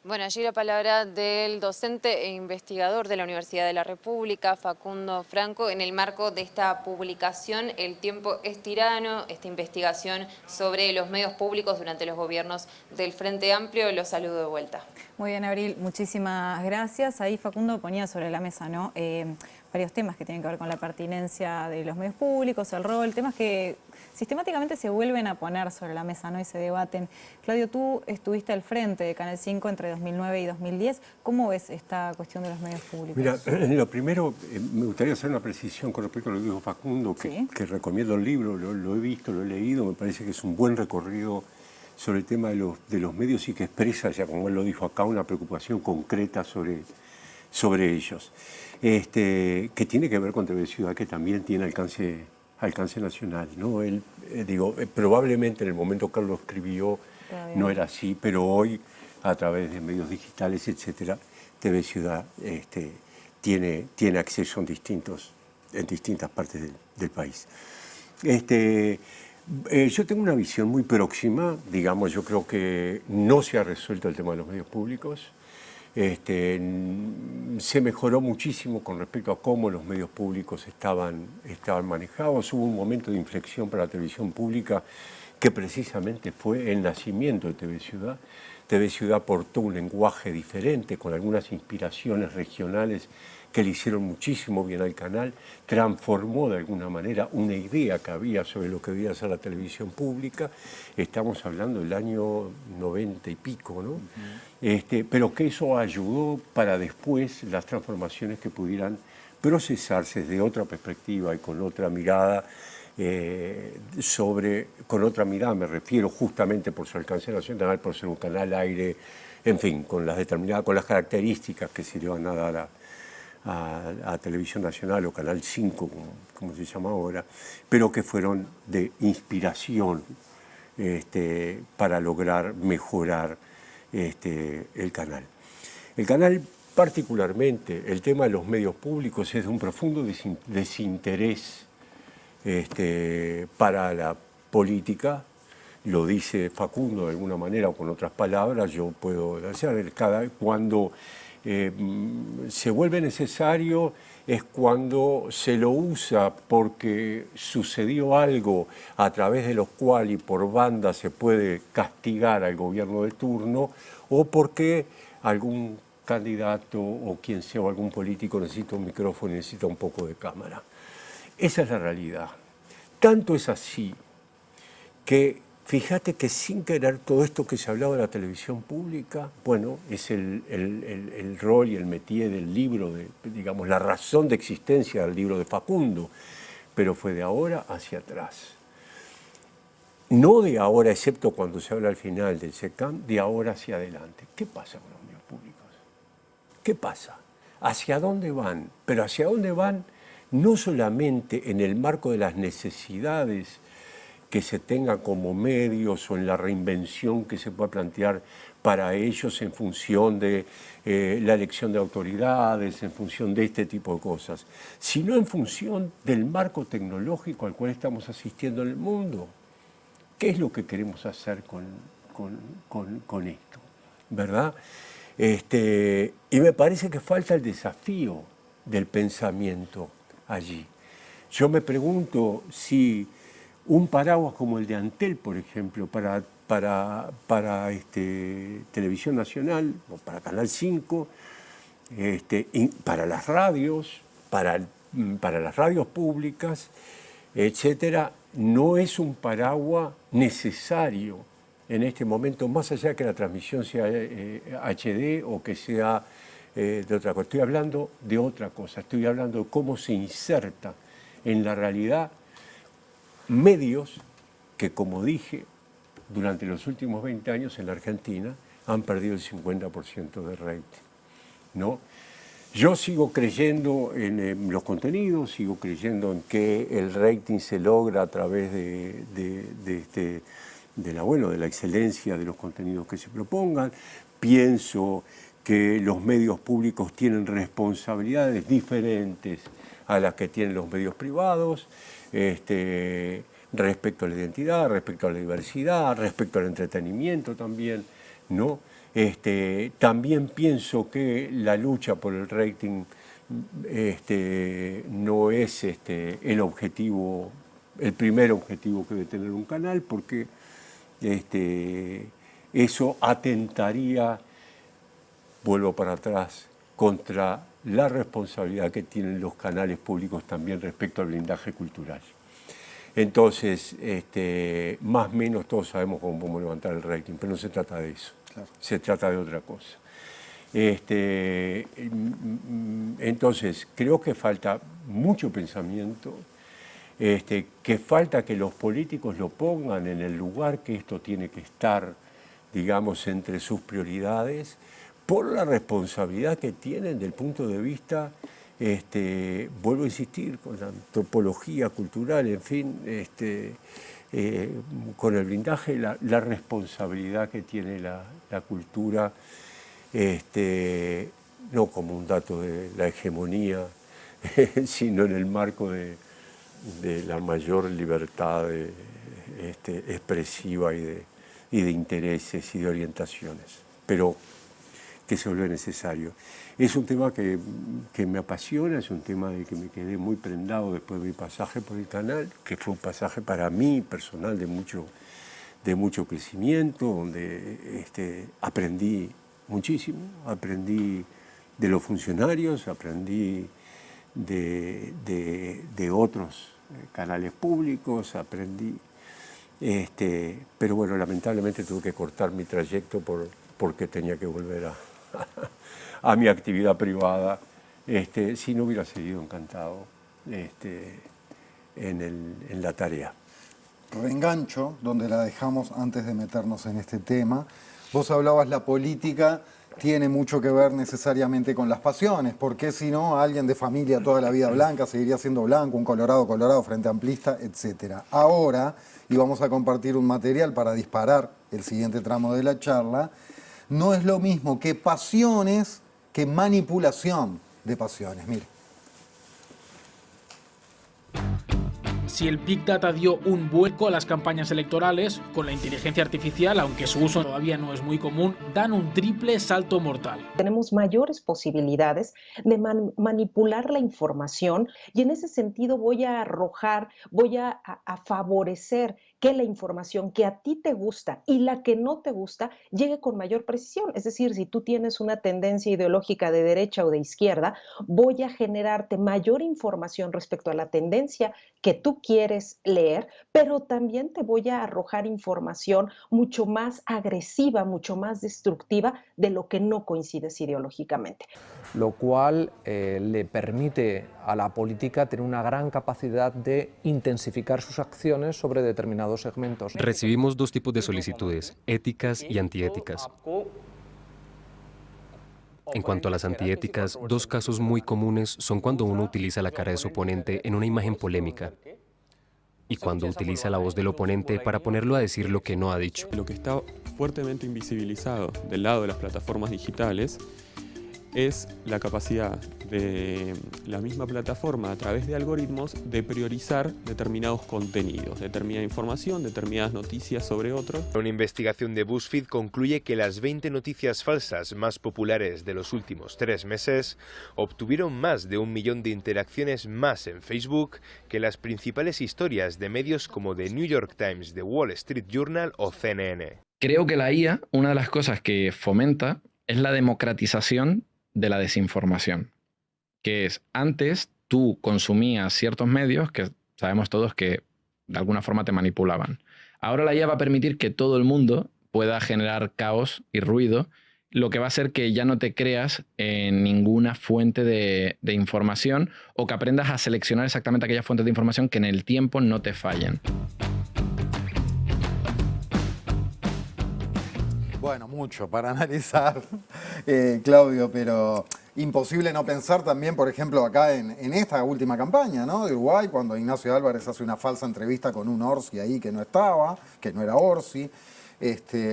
Bueno, allí la palabra del docente e investigador de la Universidad de la República, Facundo Franco, en el marco de esta publicación, El tiempo es tirano, esta investigación sobre los medios públicos durante los gobiernos del Frente Amplio. Los saludo de vuelta. Muy bien, Abril, muchísimas gracias. Ahí Facundo ponía sobre la mesa, ¿no? Varios temas que tienen que ver con la pertinencia de los medios públicos, el rol, temas que sistemáticamente se vuelven a poner sobre la mesa, ¿no? Y se debaten. Claudio, tú estuviste al frente de Canal 5 entre 2009 y 2010. ¿Cómo ves esta cuestión de los medios públicos? Mira, lo primero, me gustaría hacer una precisión con respecto a lo que dijo Facundo, que recomiendo el libro, lo he visto, lo he leído, me parece que es un buen recorrido sobre el tema de los medios y que expresa, ya como él lo dijo acá, una preocupación concreta sobre ellos. Que tiene que ver con TV Ciudad, que también tiene alcance nacional, ¿no? Probablemente en el momento que él lo escribió no era así, pero hoy, a través de medios digitales, etcétera, TV Ciudad tiene acceso en distintas partes del país. Yo tengo una visión muy próxima, digamos, yo creo que no se ha resuelto el tema de los medios públicos. Se mejoró muchísimo con respecto a cómo los medios públicos estaban manejados. Hubo un momento de inflexión para la televisión pública que precisamente fue el nacimiento de TV Ciudad. TV Ciudad aportó un lenguaje diferente, con algunas inspiraciones regionales que le hicieron muchísimo bien al canal, transformó de alguna manera una idea que había sobre lo que debía ser la televisión pública. Estamos hablando del año 90 y pico, ¿no? Pero que eso ayudó para después las transformaciones que pudieran procesarse desde otra perspectiva y con otra mirada, con otra mirada me refiero justamente por su alcance nacional, por ser un canal aire, en fin, con las características que se le van a dar a Televisión Nacional o Canal 5, como se llama ahora, pero que fueron de inspiración para lograr mejorar el canal. El canal, particularmente, el tema de los medios públicos es de un profundo desinterés para la política. Lo dice Facundo de alguna manera o con otras palabras, yo puedo hacer cuando se vuelve necesario es cuando se lo usa porque sucedió algo a través de lo cual y por banda se puede castigar al gobierno de turno, o porque algún candidato o quien sea o algún político necesita un micrófono y necesita un poco de cámara. Esa es la realidad. Tanto es así que fíjate que sin querer todo esto que se hablaba de la televisión pública, bueno, es el rol y el métier del libro, digamos, la razón de existencia del libro de Facundo, pero fue de ahora hacia atrás. No de ahora, excepto cuando se habla al final del SECAM, de ahora hacia adelante. ¿Qué pasa con los medios públicos? ¿Qué pasa? ¿Hacia dónde van? Pero hacia dónde van no solamente en el marco de las necesidades que se tengan como medios o en la reinvención que se pueda plantear para ellos en función de la elección de autoridades, en función de este tipo de cosas, sino en función del marco tecnológico al cual estamos asistiendo en el mundo. ¿Qué es lo que queremos hacer con esto? ¿Verdad? Y me parece que falta el desafío del pensamiento allí. Yo me pregunto si un paraguas como el de Antel, por ejemplo, para Televisión Nacional o para Canal 5, para las radios, para las radios públicas, etcétera, no es un paraguas necesario en este momento, más allá de que la transmisión sea HD o que sea de otra cosa. Estoy hablando de otra cosa, estoy hablando de cómo se inserta en la realidad medios que, como dije, durante los últimos 20 años en la Argentina han perdido el 50% de rating, ¿no? Yo sigo creyendo en los contenidos, sigo creyendo en que el rating se logra a través de la excelencia de los contenidos que se propongan. Pienso que los medios públicos tienen responsabilidades diferentes a las que tienen los medios privados, respecto a la identidad, respecto a la diversidad, respecto al entretenimiento también, ¿no? También pienso que la lucha por el rating no es el objetivo, el primer objetivo que debe tener un canal, porque eso atentaría, vuelvo para atrás, contra la responsabilidad que tienen los canales públicos también respecto al blindaje cultural. Entonces, más o menos todos sabemos cómo podemos levantar el rating, pero no se trata de eso, claro. Se trata de otra cosa. Entonces, creo que falta mucho pensamiento, que falta que los políticos lo pongan en el lugar que esto tiene que estar, digamos, entre sus prioridades, por la responsabilidad que tienen del punto de vista, vuelvo a insistir, con la antropología cultural, en fin, con el blindaje, la responsabilidad que tiene la cultura, no como un dato de la hegemonía, sino en el marco de la mayor libertad expresiva y de intereses y de orientaciones, pero que se vuelve necesario. Es un tema que me apasiona, es un tema del que me quedé muy prendado después de mi pasaje por el canal, que fue un pasaje para mí personal de mucho crecimiento, donde aprendí muchísimo, aprendí de los funcionarios, aprendí de otros canales públicos, aprendí, pero bueno, lamentablemente tuve que cortar mi trayecto porque tenía que volver a mi actividad privada. Si no hubiera seguido encantado en la tarea. Reengancho, donde la dejamos antes de meternos en este tema. Vos hablabas, la política tiene mucho que ver necesariamente con las pasiones, porque si no, alguien de familia toda la vida blanca seguiría siendo blanco, un colorado, frente amplista, etc. Ahora, y vamos a compartir un material para disparar el siguiente tramo de la charla, no es lo mismo que pasiones que manipulación de pasiones. Mire. Si el Big Data dio un vuelco a las campañas electorales, con la inteligencia artificial, aunque su uso todavía no es muy común, dan un triple salto mortal. Tenemos mayores posibilidades de manipular la información y en ese sentido voy a favorecer que la información que a ti te gusta y la que no te gusta llegue con mayor precisión. Es decir, si tú tienes una tendencia ideológica de derecha o de izquierda, voy a generarte mayor información respecto a la tendencia que tú quieres leer, pero también te voy a arrojar información mucho más agresiva, mucho más destructiva de lo que no coincides ideológicamente. Lo cual le permite a la política tener una gran capacidad de intensificar sus acciones sobre determinados segmentos. Recibimos dos tipos de solicitudes, éticas y antiéticas. En cuanto a las antiéticas, dos casos muy comunes son cuando uno utiliza la cara de su oponente en una imagen polémica y cuando utiliza la voz del oponente para ponerlo a decir lo que no ha dicho. Lo que está fuertemente invisibilizado del lado de las plataformas digitales es la capacidad de la misma plataforma a través de algoritmos de priorizar determinados contenidos, determinada información, determinadas noticias sobre otros. Una investigación de BuzzFeed concluye que las 20 noticias falsas más populares de los últimos 3 meses obtuvieron más de 1 millón de interacciones más en Facebook que las principales historias de medios como The New York Times, The Wall Street Journal o CNN. Creo que la IA, una de las cosas que fomenta es la democratización de la desinformación, que es, antes tú consumías ciertos medios que sabemos todos que de alguna forma te manipulaban. Ahora la IA va a permitir que todo el mundo pueda generar caos y ruido, lo que va a hacer que ya no te creas en ninguna fuente de información o que aprendas a seleccionar exactamente aquellas fuentes de información que en el tiempo no te fallen. Bueno, mucho para analizar, Claudio, pero imposible no pensar también, por ejemplo, acá en esta última campaña, ¿no?, de Uruguay, cuando Ignacio Álvarez hace una falsa entrevista con un Orsi ahí que no estaba, que no era Orsi,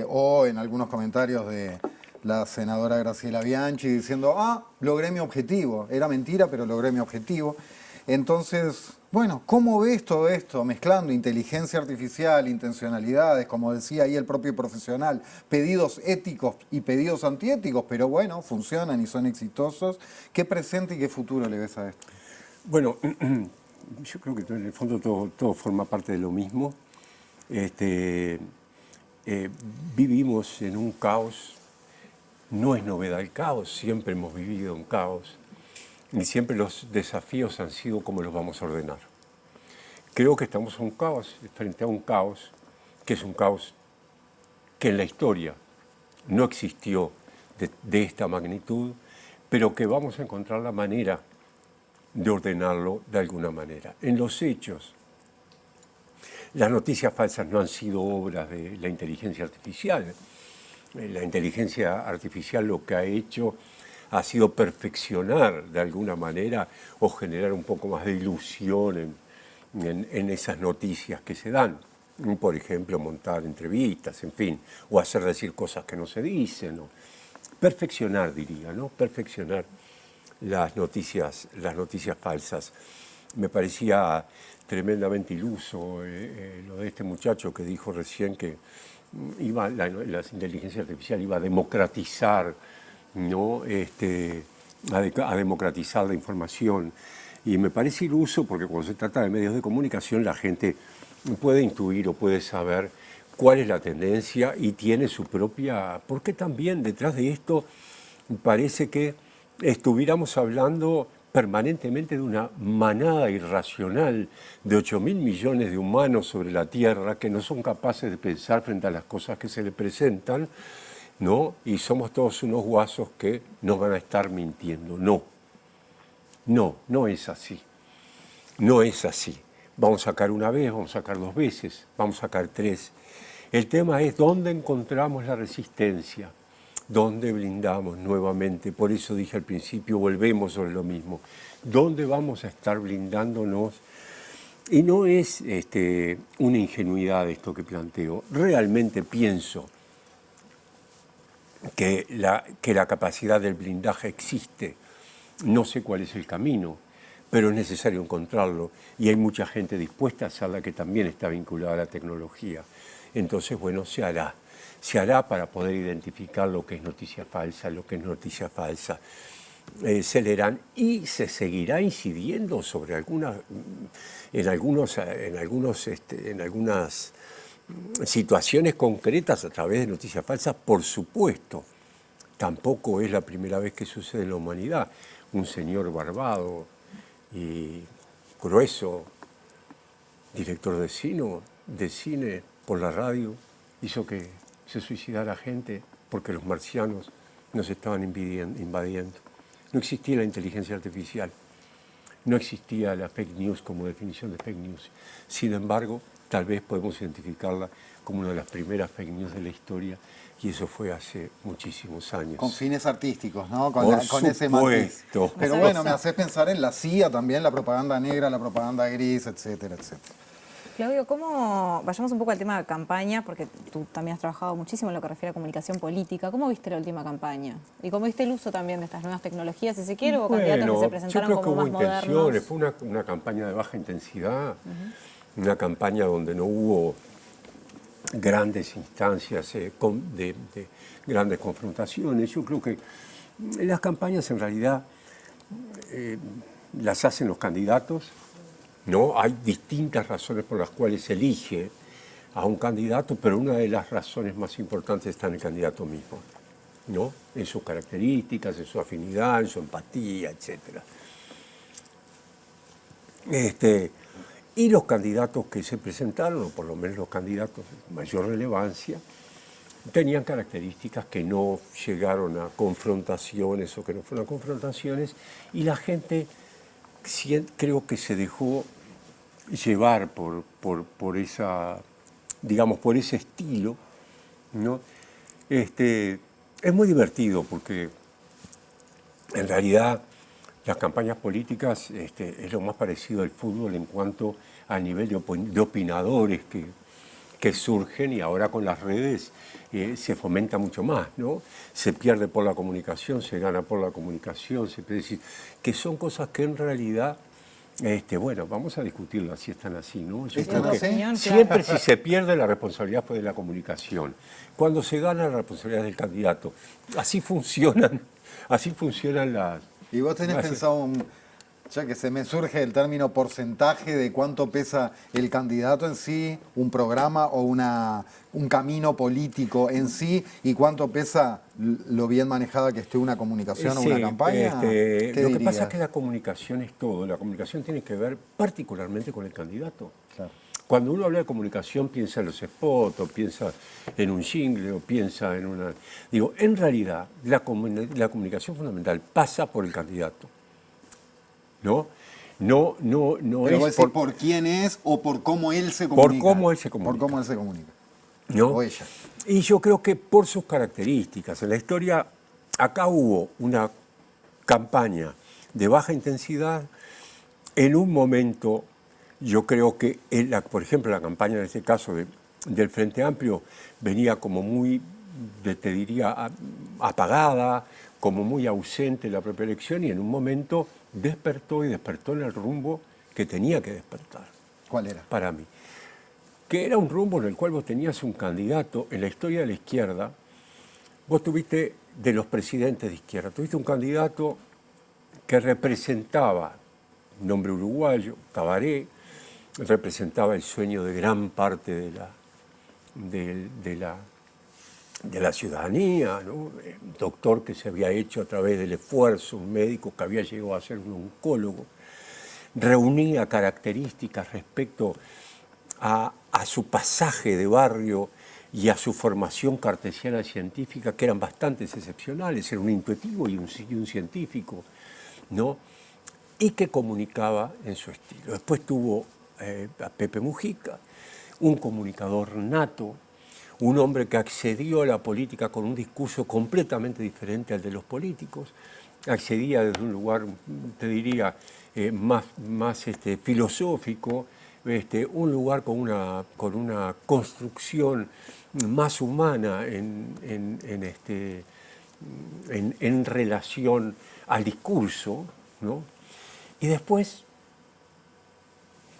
o en algunos comentarios de la senadora Graciela Bianchi diciendo, logré mi objetivo, era mentira, pero logré mi objetivo. Entonces, bueno, ¿cómo ves todo esto? Mezclando inteligencia artificial, intencionalidades, como decía ahí el propio profesional, pedidos éticos y pedidos antiéticos, pero bueno, funcionan y son exitosos. ¿Qué presente y qué futuro le ves a esto? Bueno, yo creo que en el fondo todo forma parte de lo mismo. Vivimos en un caos, no es novedad el caos, siempre hemos vivido un caos. Y siempre los desafíos han sido cómo los vamos a ordenar. Creo que estamos frente a un caos, que es un caos que en la historia no existió de esta magnitud, pero que vamos a encontrar la manera de ordenarlo de alguna manera. En los hechos, las noticias falsas no han sido obras de la inteligencia artificial. La inteligencia artificial lo que ha hecho ha sido perfeccionar de alguna manera o generar un poco más de ilusión en esas noticias que se dan. Por ejemplo, montar entrevistas, en fin, o hacer decir cosas que no se dicen. ¿No? Perfeccionar, diría, ¿no? Perfeccionar las noticias falsas. Me parecía tremendamente iluso lo de este muchacho que dijo recién que la inteligencia artificial iba a democratizar, ¿no? A democratizar la información. Y me parece iluso porque cuando se trata de medios de comunicación la gente puede intuir o puede saber cuál es la tendencia y tiene su propia... Porque también detrás de esto parece que estuviéramos hablando permanentemente de una manada irracional de 8.000 millones de humanos sobre la Tierra que no son capaces de pensar frente a las cosas que se les presentan, ¿no? Y somos todos unos guasos que nos van a estar mintiendo. No es así. No es así. Vamos a sacar una vez, vamos a sacar 2 veces, vamos a sacar 3. El tema es dónde encontramos la resistencia, dónde blindamos nuevamente. Por eso dije al principio, volvemos sobre lo mismo. ¿Dónde vamos a estar blindándonos? Y no es una ingenuidad esto que planteo. Realmente pienso que la capacidad del blindaje existe. No sé cuál es el camino, pero es necesario encontrarlo y hay mucha gente dispuesta a hacerla que también está vinculada a la tecnología. Entonces, bueno, se hará para poder identificar lo que es noticia falsa, lo que es noticia falsa. Se leerán y se seguirá incidiendo sobre en algunas situaciones concretas a través de noticias falsas, por supuesto. Tampoco es la primera vez que sucede en la humanidad. Un señor barbado y grueso, director de cine por la radio, hizo que se suicidara gente porque los marcianos nos estaban invadiendo. No existía la inteligencia artificial, no existía la fake news como definición de fake news. Sin embargo, tal vez podemos identificarla como una de las primeras fake news de la historia, y eso fue hace muchísimos años. Con fines artísticos, ¿no? Por Con ese matiz. supuesto. Pero bueno, me haces pensar en la CIA también, la propaganda negra, la propaganda gris, etcétera, etcétera. Claudio, vayamos un poco al tema de campaña, porque tú también has trabajado muchísimo en lo que refiere a comunicación política. ¿Cómo viste la última campaña? ¿Y cómo viste el uso también de estas nuevas tecnologías, si se quiere, o candidatos que se presentaron como más modernos? Fue una campaña de baja intensidad, una campaña donde no hubo grandes instancias de grandes confrontaciones. Yo creo que las campañas en realidad las hacen los candidatos, ¿no? Hay distintas razones por las cuales se elige a un candidato, pero una de las razones más importantes está en el candidato mismo, ¿no? En sus características, en su afinidad, en su empatía, etc. Y los candidatos que se presentaron, o por lo menos los candidatos de mayor relevancia, tenían características que no llegaron a confrontaciones o que no fueron confrontaciones, y la gente creo que se dejó llevar por ese estilo, ¿no? Es muy divertido porque en realidad las campañas políticas es lo más parecido al fútbol en cuanto al nivel de opinadores que surgen, y ahora con las redes se fomenta mucho más, ¿no? Se pierde por la comunicación, se gana por la comunicación, se puede decir que son cosas que en realidad, bueno, vamos a discutirlas si están así, ¿no? Yo creo que siempre si se pierde la responsabilidad fue de la comunicación. Cuando se gana la responsabilidad del candidato. Así funcionan las... ¿Y vos tenés pensado, ya que se me surge el término porcentaje, de cuánto pesa el candidato en sí, un programa o un camino político en sí, y cuánto pesa lo bien manejada que esté una comunicación o una campaña? Lo que pasa es que la comunicación es todo. La comunicación tiene que ver particularmente con el candidato. Claro. Cuando uno habla de comunicación piensa en los spots, o piensa en un jingle, o piensa en una... Digo, en realidad la comunicación fundamental pasa por el candidato. No pero es por quién es o por cómo él se comunica. Por cómo él se comunica. ¿No? O ella. Y yo creo que por sus características. En la historia, acá hubo una campaña de baja intensidad. En un momento, yo creo que, por ejemplo, la campaña en este caso del Frente Amplio venía como muy, te diría, apagada, como muy ausente en la propia elección, y en un momento despertó en el rumbo que tenía que despertar. ¿Cuál era? Para mí. Que era un rumbo en el cual vos tenías un candidato. En la historia de la izquierda, vos tuviste, de los presidentes de izquierda, tuviste un candidato que representaba, nombre uruguayo, Tabaré, representaba el sueño de gran parte de la ciudadanía, ¿no? Un doctor que se había hecho a través del esfuerzo, un médico que había llegado a ser un oncólogo, reunía características respecto a su pasaje de barrio y a su formación cartesiana científica, que eran bastante excepcionales. Era un intuitivo y un científico, ¿no? Y que comunicaba en su estilo. Después tuvo a Pepe Mujica, un comunicador nato, un hombre que accedió a la política con un discurso completamente diferente al de los políticos, accedía desde un lugar, te diría, más filosófico, un lugar con una construcción más humana en relación al discurso, ¿no? Y después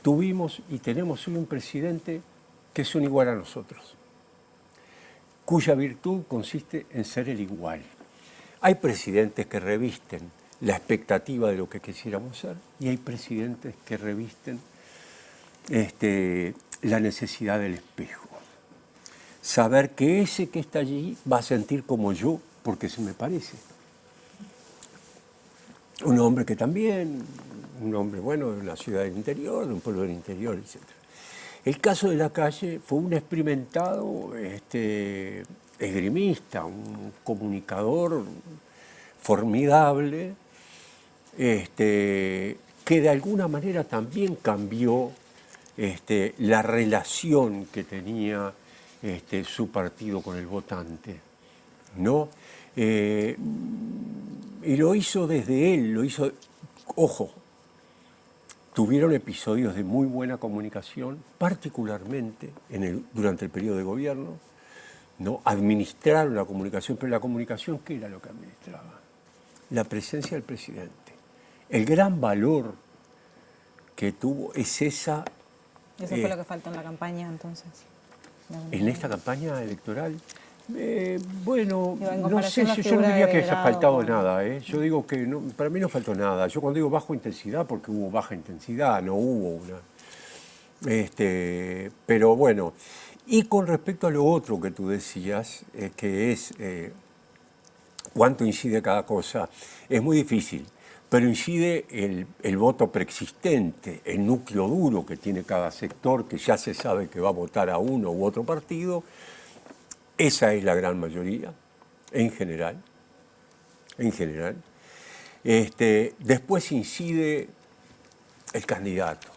tuvimos y tenemos un presidente que es un igual a nosotros, cuya virtud consiste en ser el igual. Hay presidentes que revisten la expectativa de lo que quisiéramos ser y hay presidentes que revisten la necesidad del espejo. Saber que ese que está allí va a sentir como yo porque se me parece. Un hombre que también, un hombre bueno de una ciudad del interior, de un pueblo del interior, etc. El caso de Lacalle fue un experimentado esgrimista, un comunicador formidable, que de alguna manera también cambió la relación que tenía su partido con el votante, ¿no? Y lo hizo desde él, lo hizo, ojo, tuvieron episodios de muy buena comunicación, particularmente durante el periodo de gobierno, ¿no? Administraron la comunicación, pero la comunicación, ¿qué era lo que administraba? La presencia del presidente. El gran valor que tuvo es esa... Eso fue lo que faltó en la campaña, entonces. En esta campaña electoral, bueno, Digo, no sé, yo no diría que haya faltado nada. Yo digo que no, para mí no faltó nada. Yo cuando digo bajo intensidad, porque hubo baja intensidad, no hubo una... pero bueno, y con respecto a lo otro que tú decías, que es cuánto incide cada cosa, es muy difícil. Pero incide el voto preexistente, el núcleo duro que tiene cada sector, que ya se sabe que va a votar a uno u otro partido. Esa es la gran mayoría, en general. En general. Después incide el candidato,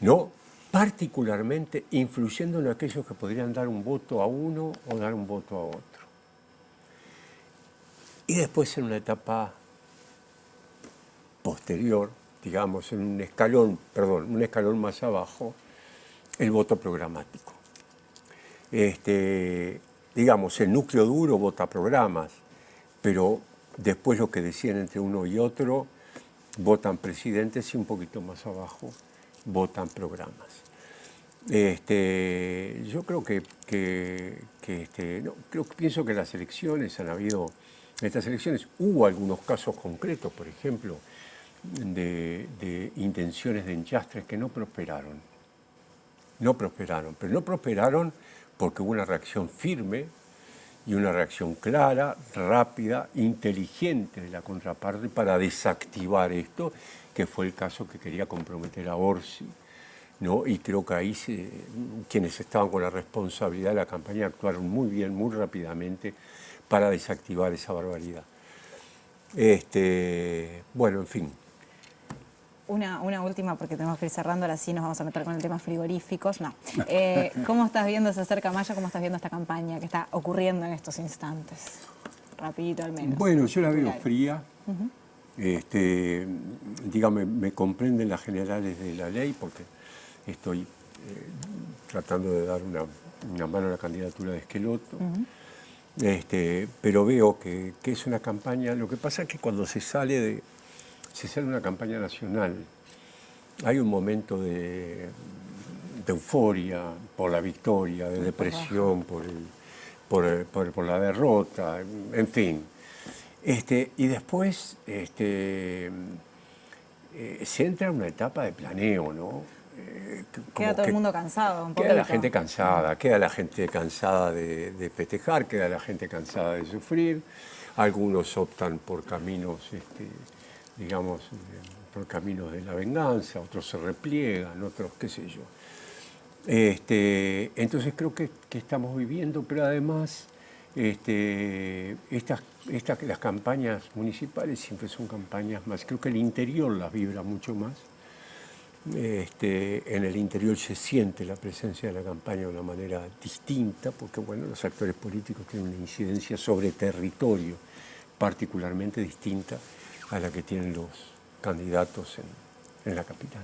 ¿no? Particularmente influyendo en aquellos que podrían dar un voto a uno o dar un voto a otro. Y después en una etapa posterior, digamos, en un escalón más abajo, el voto programático. Digamos, el núcleo duro vota programas, pero después lo que decían entre uno y otro, votan presidentes y un poquito más abajo votan programas. Yo creo pienso que en las elecciones han habido... En estas elecciones hubo algunos casos concretos, por ejemplo, de intenciones de enchastres que no prosperaron. No prosperaron, pero no prosperaron porque hubo una reacción firme y una reacción clara, rápida, inteligente de la contraparte para desactivar esto, que fue el caso que quería comprometer a Orsi, ¿no? Y creo que ahí quienes estaban con la responsabilidad de la campaña actuaron muy bien, muy rápidamente, para desactivar esa barbaridad. Bueno, en fin. Una última, porque tenemos que ir cerrando, ahora sí nos vamos a meter con el tema frigoríficos. No. ¿Cómo estás viendo, se acerca Mayo, cómo estás viendo esta campaña que está ocurriendo en estos instantes? Rapidito al menos. Bueno, yo la veo fría. Dígame, me comprenden las generales de la ley, porque estoy tratando de dar una mano a la candidatura de Esqueloto. Pero veo que es una campaña. Lo que pasa es que cuando se sale una campaña nacional, hay un momento de euforia por la victoria, de depresión por la derrota, en fin. Y después se entra en una etapa de planeo, ¿no? Queda todo el mundo cansado, un poquito. Queda la gente cansada de festejar, queda la gente cansada de sufrir. Algunos optan por caminos, digamos, por caminos de la venganza, otros se repliegan, otros qué sé yo. Entonces creo que estamos viviendo, pero además las campañas municipales siempre son campañas más, creo que el interior las vibra mucho más. En el interior se siente la presencia de la campaña de una manera distinta, porque bueno, los actores políticos tienen una incidencia sobre territorio particularmente distinta a la que tienen los candidatos en la capital.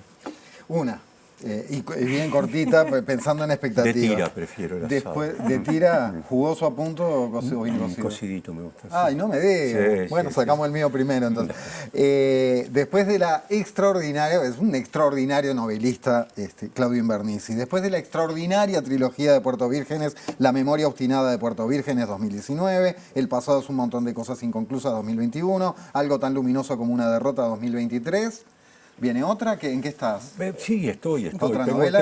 Una, Y bien cortita, pensando en expectativas. De tira prefiero el asado. Después, ¿de tira, jugoso a punto o cocido? Cocidito me gusta. Ay, no me digas. Sí, bueno, sí, sacamos el mío primero, entonces. Después de la extraordinaria, es un extraordinario novelista, Claudio Invernizzi. Después de la extraordinaria trilogía de Puerto Vírgenes, La memoria obstinada de Puerto Vírgenes, 2019, El pasado es un montón de cosas inconclusas, 2021, Algo tan luminoso como una derrota, 2023. ¿Viene otra? ¿En qué estás? Sí, estoy. ¿Otra novela?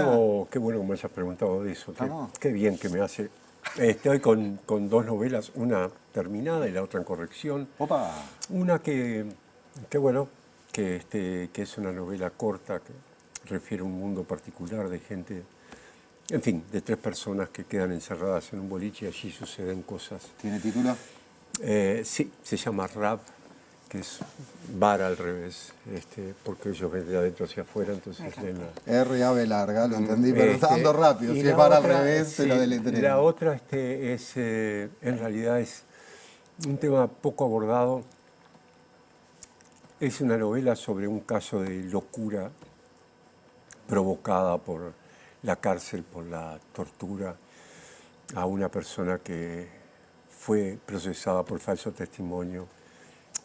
Qué bueno que me hayas preguntado de eso. Qué bien que me hace. Estoy con dos novelas, una terminada y la otra en corrección. ¡Opa! Una que es una novela corta que refiere a un mundo particular de gente, en fin, de 3 personas que quedan encerradas en un boliche y allí suceden cosas. ¿Tiene título? Sí, se llama Rap, que es bar al revés, porque ellos ven de adentro hacia afuera, entonces leen la... R-A-B larga, lo entendí, pero está dando rápido. Si es bar al revés, te lo deletreo. La otra es, en realidad es un tema poco abordado. Es una novela sobre un caso de locura provocada por la cárcel, por la tortura a una persona que fue procesada por falso testimonio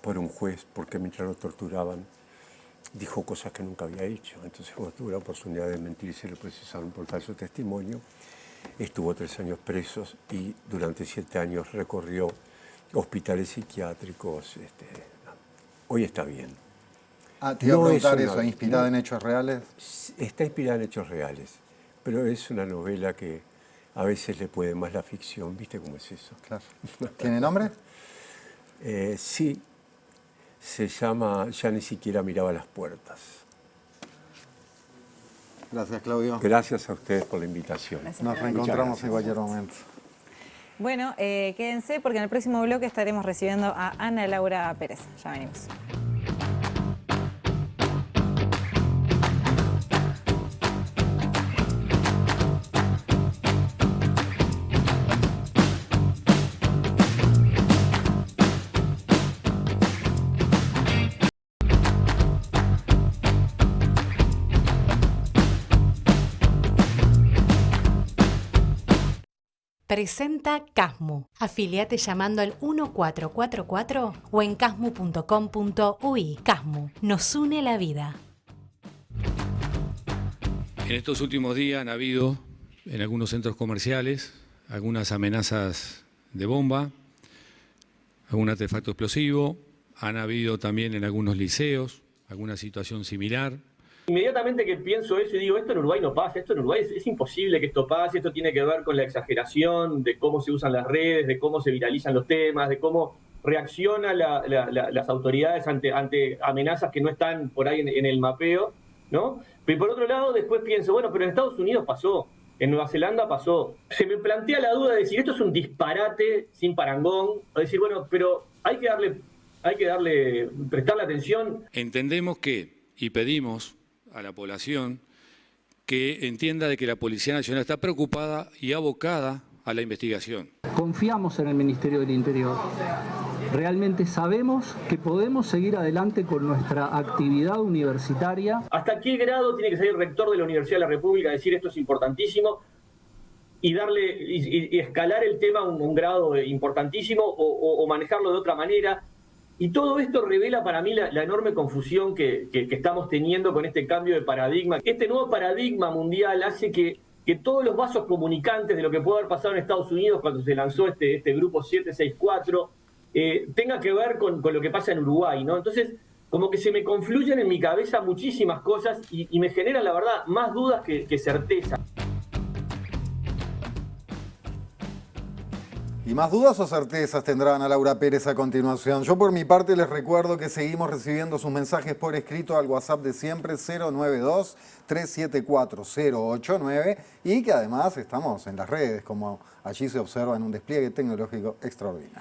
por un juez, porque mientras lo torturaban dijo cosas que nunca había hecho. Entonces, cuando tuvo la oportunidad de mentir, se le procesaron por falso testimonio. Estuvo 3 años presos y durante 7 años recorrió hospitales psiquiátricos. Hoy está bien. Te iba a preguntar eso, ¿inspirada en hechos reales? Está inspirada en hechos reales, pero es una novela que a veces le puede más la ficción. ¿Viste cómo es eso? Claro. ¿Tiene nombre? Sí. Se llama Ya ni siquiera miraba las puertas. Gracias, Claudio. Gracias a ustedes por la invitación. Nos reencontramos en cualquier momento. Bueno, quédense porque en el próximo bloque estaremos recibiendo a Ana Laura Pérez. Ya venimos. Presenta Casmu. Afiliate llamando al 1444 o en casmu.com.uy. Casmu, nos une la vida. En estos últimos días han habido en algunos centros comerciales algunas amenazas de bomba, algún artefacto explosivo, han habido también en algunos liceos alguna situación similar. Inmediatamente que pienso eso y digo, esto en Uruguay no pasa, esto en Uruguay es imposible que esto pase, esto tiene que ver con la exageración de cómo se usan las redes, de cómo se viralizan los temas, de cómo reaccionan las autoridades ante amenazas que no están por ahí en el mapeo, ¿no? Pero por otro lado, después pienso, bueno, pero en Estados Unidos pasó, en Nueva Zelanda pasó. Se me plantea la duda de decir, esto es un disparate sin parangón, o decir, bueno, pero hay que prestarle atención. Entendemos que, y pedimos a la población que entienda de que la Policía Nacional está preocupada y abocada a la investigación. Confiamos en el Ministerio del Interior. Realmente sabemos que podemos seguir adelante con nuestra actividad universitaria. ¿Hasta qué grado tiene que salir el rector de la Universidad de la República a decir esto es importantísimo y escalar el tema a un grado importantísimo o manejarlo de otra manera? Y todo esto revela para mí la enorme confusión que estamos teniendo con este cambio de paradigma. Este nuevo paradigma mundial hace que todos los vasos comunicantes de lo que puede haber pasado en Estados Unidos cuando se lanzó este grupo 764 tenga que ver con lo que pasa en Uruguay, ¿no? Entonces, como que se me confluyen en mi cabeza muchísimas cosas y me generan, la verdad, más dudas que certeza. Y más dudas o certezas tendrá Ana Laura Pérez a continuación. Yo por mi parte les recuerdo que seguimos recibiendo sus mensajes por escrito al WhatsApp de siempre 092-374-089 y que además estamos en las redes, como allí se observa en un despliegue tecnológico extraordinario.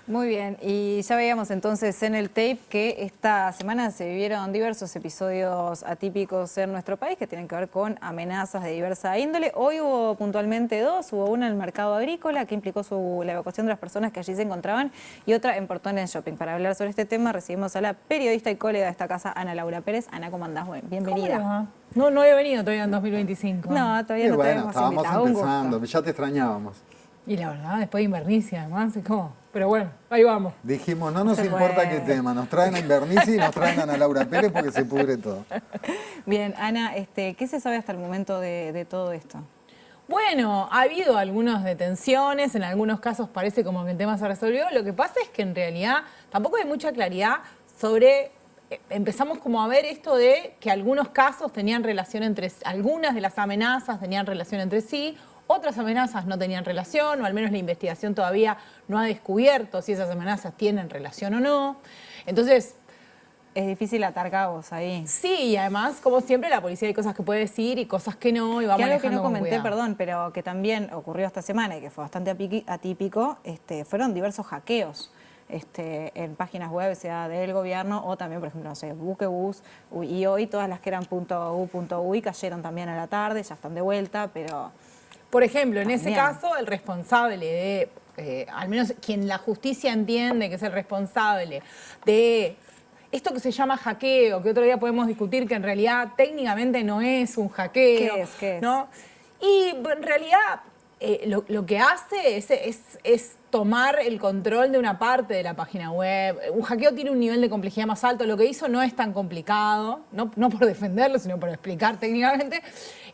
Muy bien, y ya veíamos entonces en el tape que esta semana se vivieron diversos episodios atípicos en nuestro país que tienen que ver con amenazas de diversa índole. Hoy hubo puntualmente dos, hubo una en el mercado agrícola que implicó la evacuación de las personas que allí se encontraban y otra en Portones Shopping. Para hablar sobre este tema recibimos a la periodista y colega de esta casa, Ana Laura Pérez. Ana, ¿cómo andás? Bienvenida. No había venido todavía en 2025. No, todavía no te habíamos estábamos invitado. empezando, ya te extrañábamos. Y la verdad, después de Invernicia, además, es como... Pero bueno, ahí vamos. Dijimos, no nos importa qué tema, nos traen a Invernicia y nos traen a Ana Laura Pérez porque se pudre todo. Bien, Ana, ¿qué se sabe hasta el momento de todo esto? Bueno, ha habido algunas detenciones, en algunos casos parece como que el tema se resolvió. Lo que pasa es que en realidad tampoco hay mucha claridad sobre... Empezamos como a ver esto de que algunos casos tenían relación entre... Algunas de las amenazas tenían relación entre sí, otras amenazas no tenían relación, o al menos la investigación todavía no ha descubierto si esas amenazas tienen relación o no. Entonces... Es difícil atar cabos ahí. Sí, y además, como siempre, la policía hay cosas que puede decir y cosas que no, y va manejando que no con comenté, cuidado. perdón, pero que también ocurrió esta semana y que fue bastante atípico, fueron diversos hackeos en páginas web, sea del gobierno o también, por ejemplo, no sé, Buquebus, y hoy todas las que eran .u.uy cayeron también a la tarde, ya están de vuelta, pero... Por ejemplo, en ese también. caso, el responsable de, al menos quien la justicia entiende que es el responsable de esto que se llama hackeo, que otro día podemos discutir que en realidad técnicamente no es un hackeo. ¿Qué es? ¿No? Y en realidad lo que hace es tomar el control de una parte de la página web. Un hackeo tiene un nivel de complejidad más alto. Lo que hizo no es tan complicado, no por defenderlo, sino por explicar técnicamente.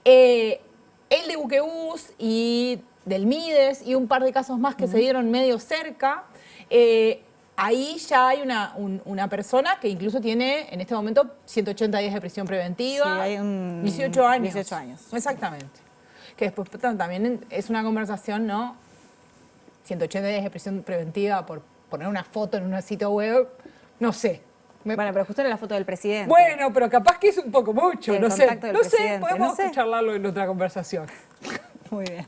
El de Buquebus y del Mides y un par de casos más que se dieron medio cerca. Ahí ya hay una persona que incluso tiene en este momento 180 días de prisión preventiva. Sí, hay 18 años. 18 años. Exactamente. Que después también es una conversación, ¿no? 180 días de prisión preventiva por poner una foto en un sitio web, no sé. Bueno, pero justo era la foto del presidente. Bueno, pero capaz que es un poco mucho, El no sé. contacto del No sé, presidente, podemos no sé. charlarlo en otra conversación. Muy bien.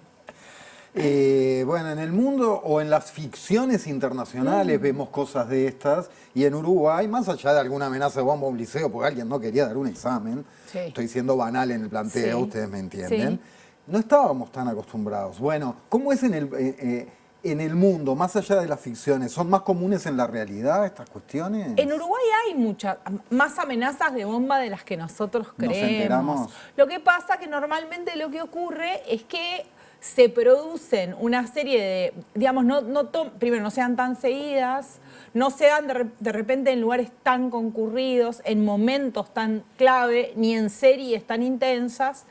Bueno, en el mundo o en las ficciones internacionales vemos cosas de estas y en Uruguay, más allá de alguna amenaza de bomba o un liceo porque alguien no quería dar un examen, estoy siendo banal en el planteo, ustedes me entienden, no estábamos tan acostumbrados. Bueno, ¿cómo es en el mundo, más allá de las ficciones? ¿Son más comunes en la realidad estas cuestiones? En Uruguay hay muchas más amenazas de bomba de las que nosotros creemos. ¿Nos enteramos? Lo que pasa que normalmente lo que ocurre es que se producen una serie de, digamos, primero no sean tan seguidas, no sean de repente en lugares tan concurridos, en momentos tan clave, ni en series tan intensas.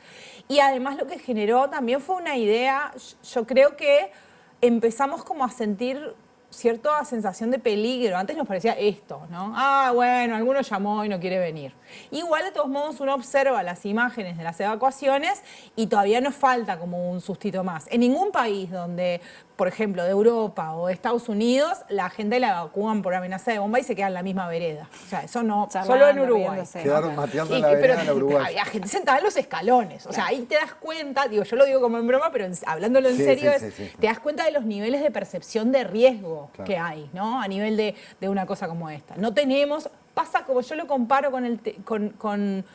Y además lo que generó también fue una idea, yo creo que empezamos como a sentir cierta sensación de peligro. Antes nos parecía esto, ¿no? Ah, bueno, alguno llamó y no quiere venir. Igual, de todos modos, uno observa las imágenes de las evacuaciones y todavía nos falta como un sustito más. En ningún país donde, por ejemplo, de Europa o de Estados Unidos, la gente la evacúan por amenaza de bomba y se queda en la misma vereda. O sea, eso no, solo en Uruguay. riéndose. Quedaron mateando en la vereda en Uruguay. Había gente sentada en los escalones. O sea, ahí te das cuenta, digo, yo lo digo como en broma, pero hablándolo en serio, te das cuenta de los niveles de percepción de riesgo que hay, ¿no? A nivel de una cosa como esta. No tenemos, pasa como yo lo comparo con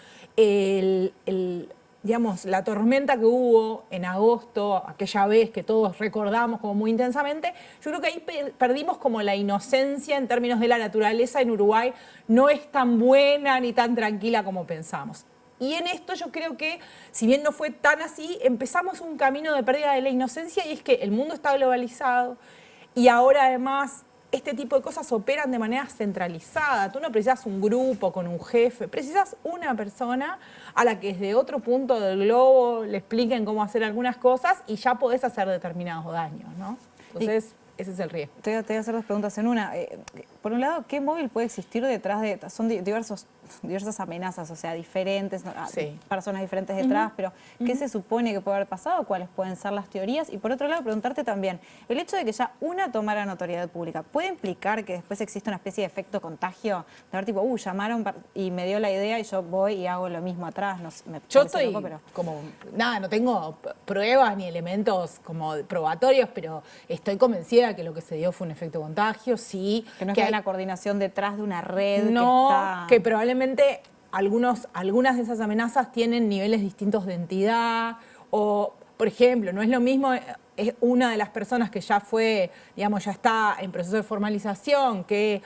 digamos, la tormenta que hubo en agosto, aquella vez que todos recordamos como muy intensamente, yo creo que ahí perdimos como la inocencia en términos de la naturaleza en Uruguay, no es tan buena ni tan tranquila como pensamos. Y en esto yo creo que, si bien no fue tan así, empezamos un camino de pérdida de la inocencia y es que el mundo está globalizado y ahora además este tipo de cosas operan de manera centralizada. Tú no precisas un grupo con un jefe, precisas una persona a la que desde otro punto del globo le expliquen cómo hacer algunas cosas y ya podés hacer determinados daños, ¿no? Entonces, ese es el riesgo. Te voy a hacer dos preguntas en una. por un lado, ¿qué móvil puede existir detrás de...? Son diversas amenazas, o sea, diferentes, personas diferentes detrás, pero ¿qué se supone que puede haber pasado? ¿Cuáles pueden ser las teorías? Y por otro lado, preguntarte también, el hecho de que ya una tomara notoriedad pública, ¿puede implicar que después existe una especie de efecto contagio? De ver tipo, llamaron y me dio la idea y yo voy y hago lo mismo atrás. No sé, yo estoy como, nada, no tengo pruebas ni elementos como probatorios, pero estoy convencida de que lo que se dio fue un efecto contagio, sí. Que no es que hay una coordinación detrás de una red que probablemente algunas de esas amenazas tienen niveles distintos de entidad o, por ejemplo, no es lo mismo, es una de las personas que ya fue, digamos, ya está en proceso de formalización, que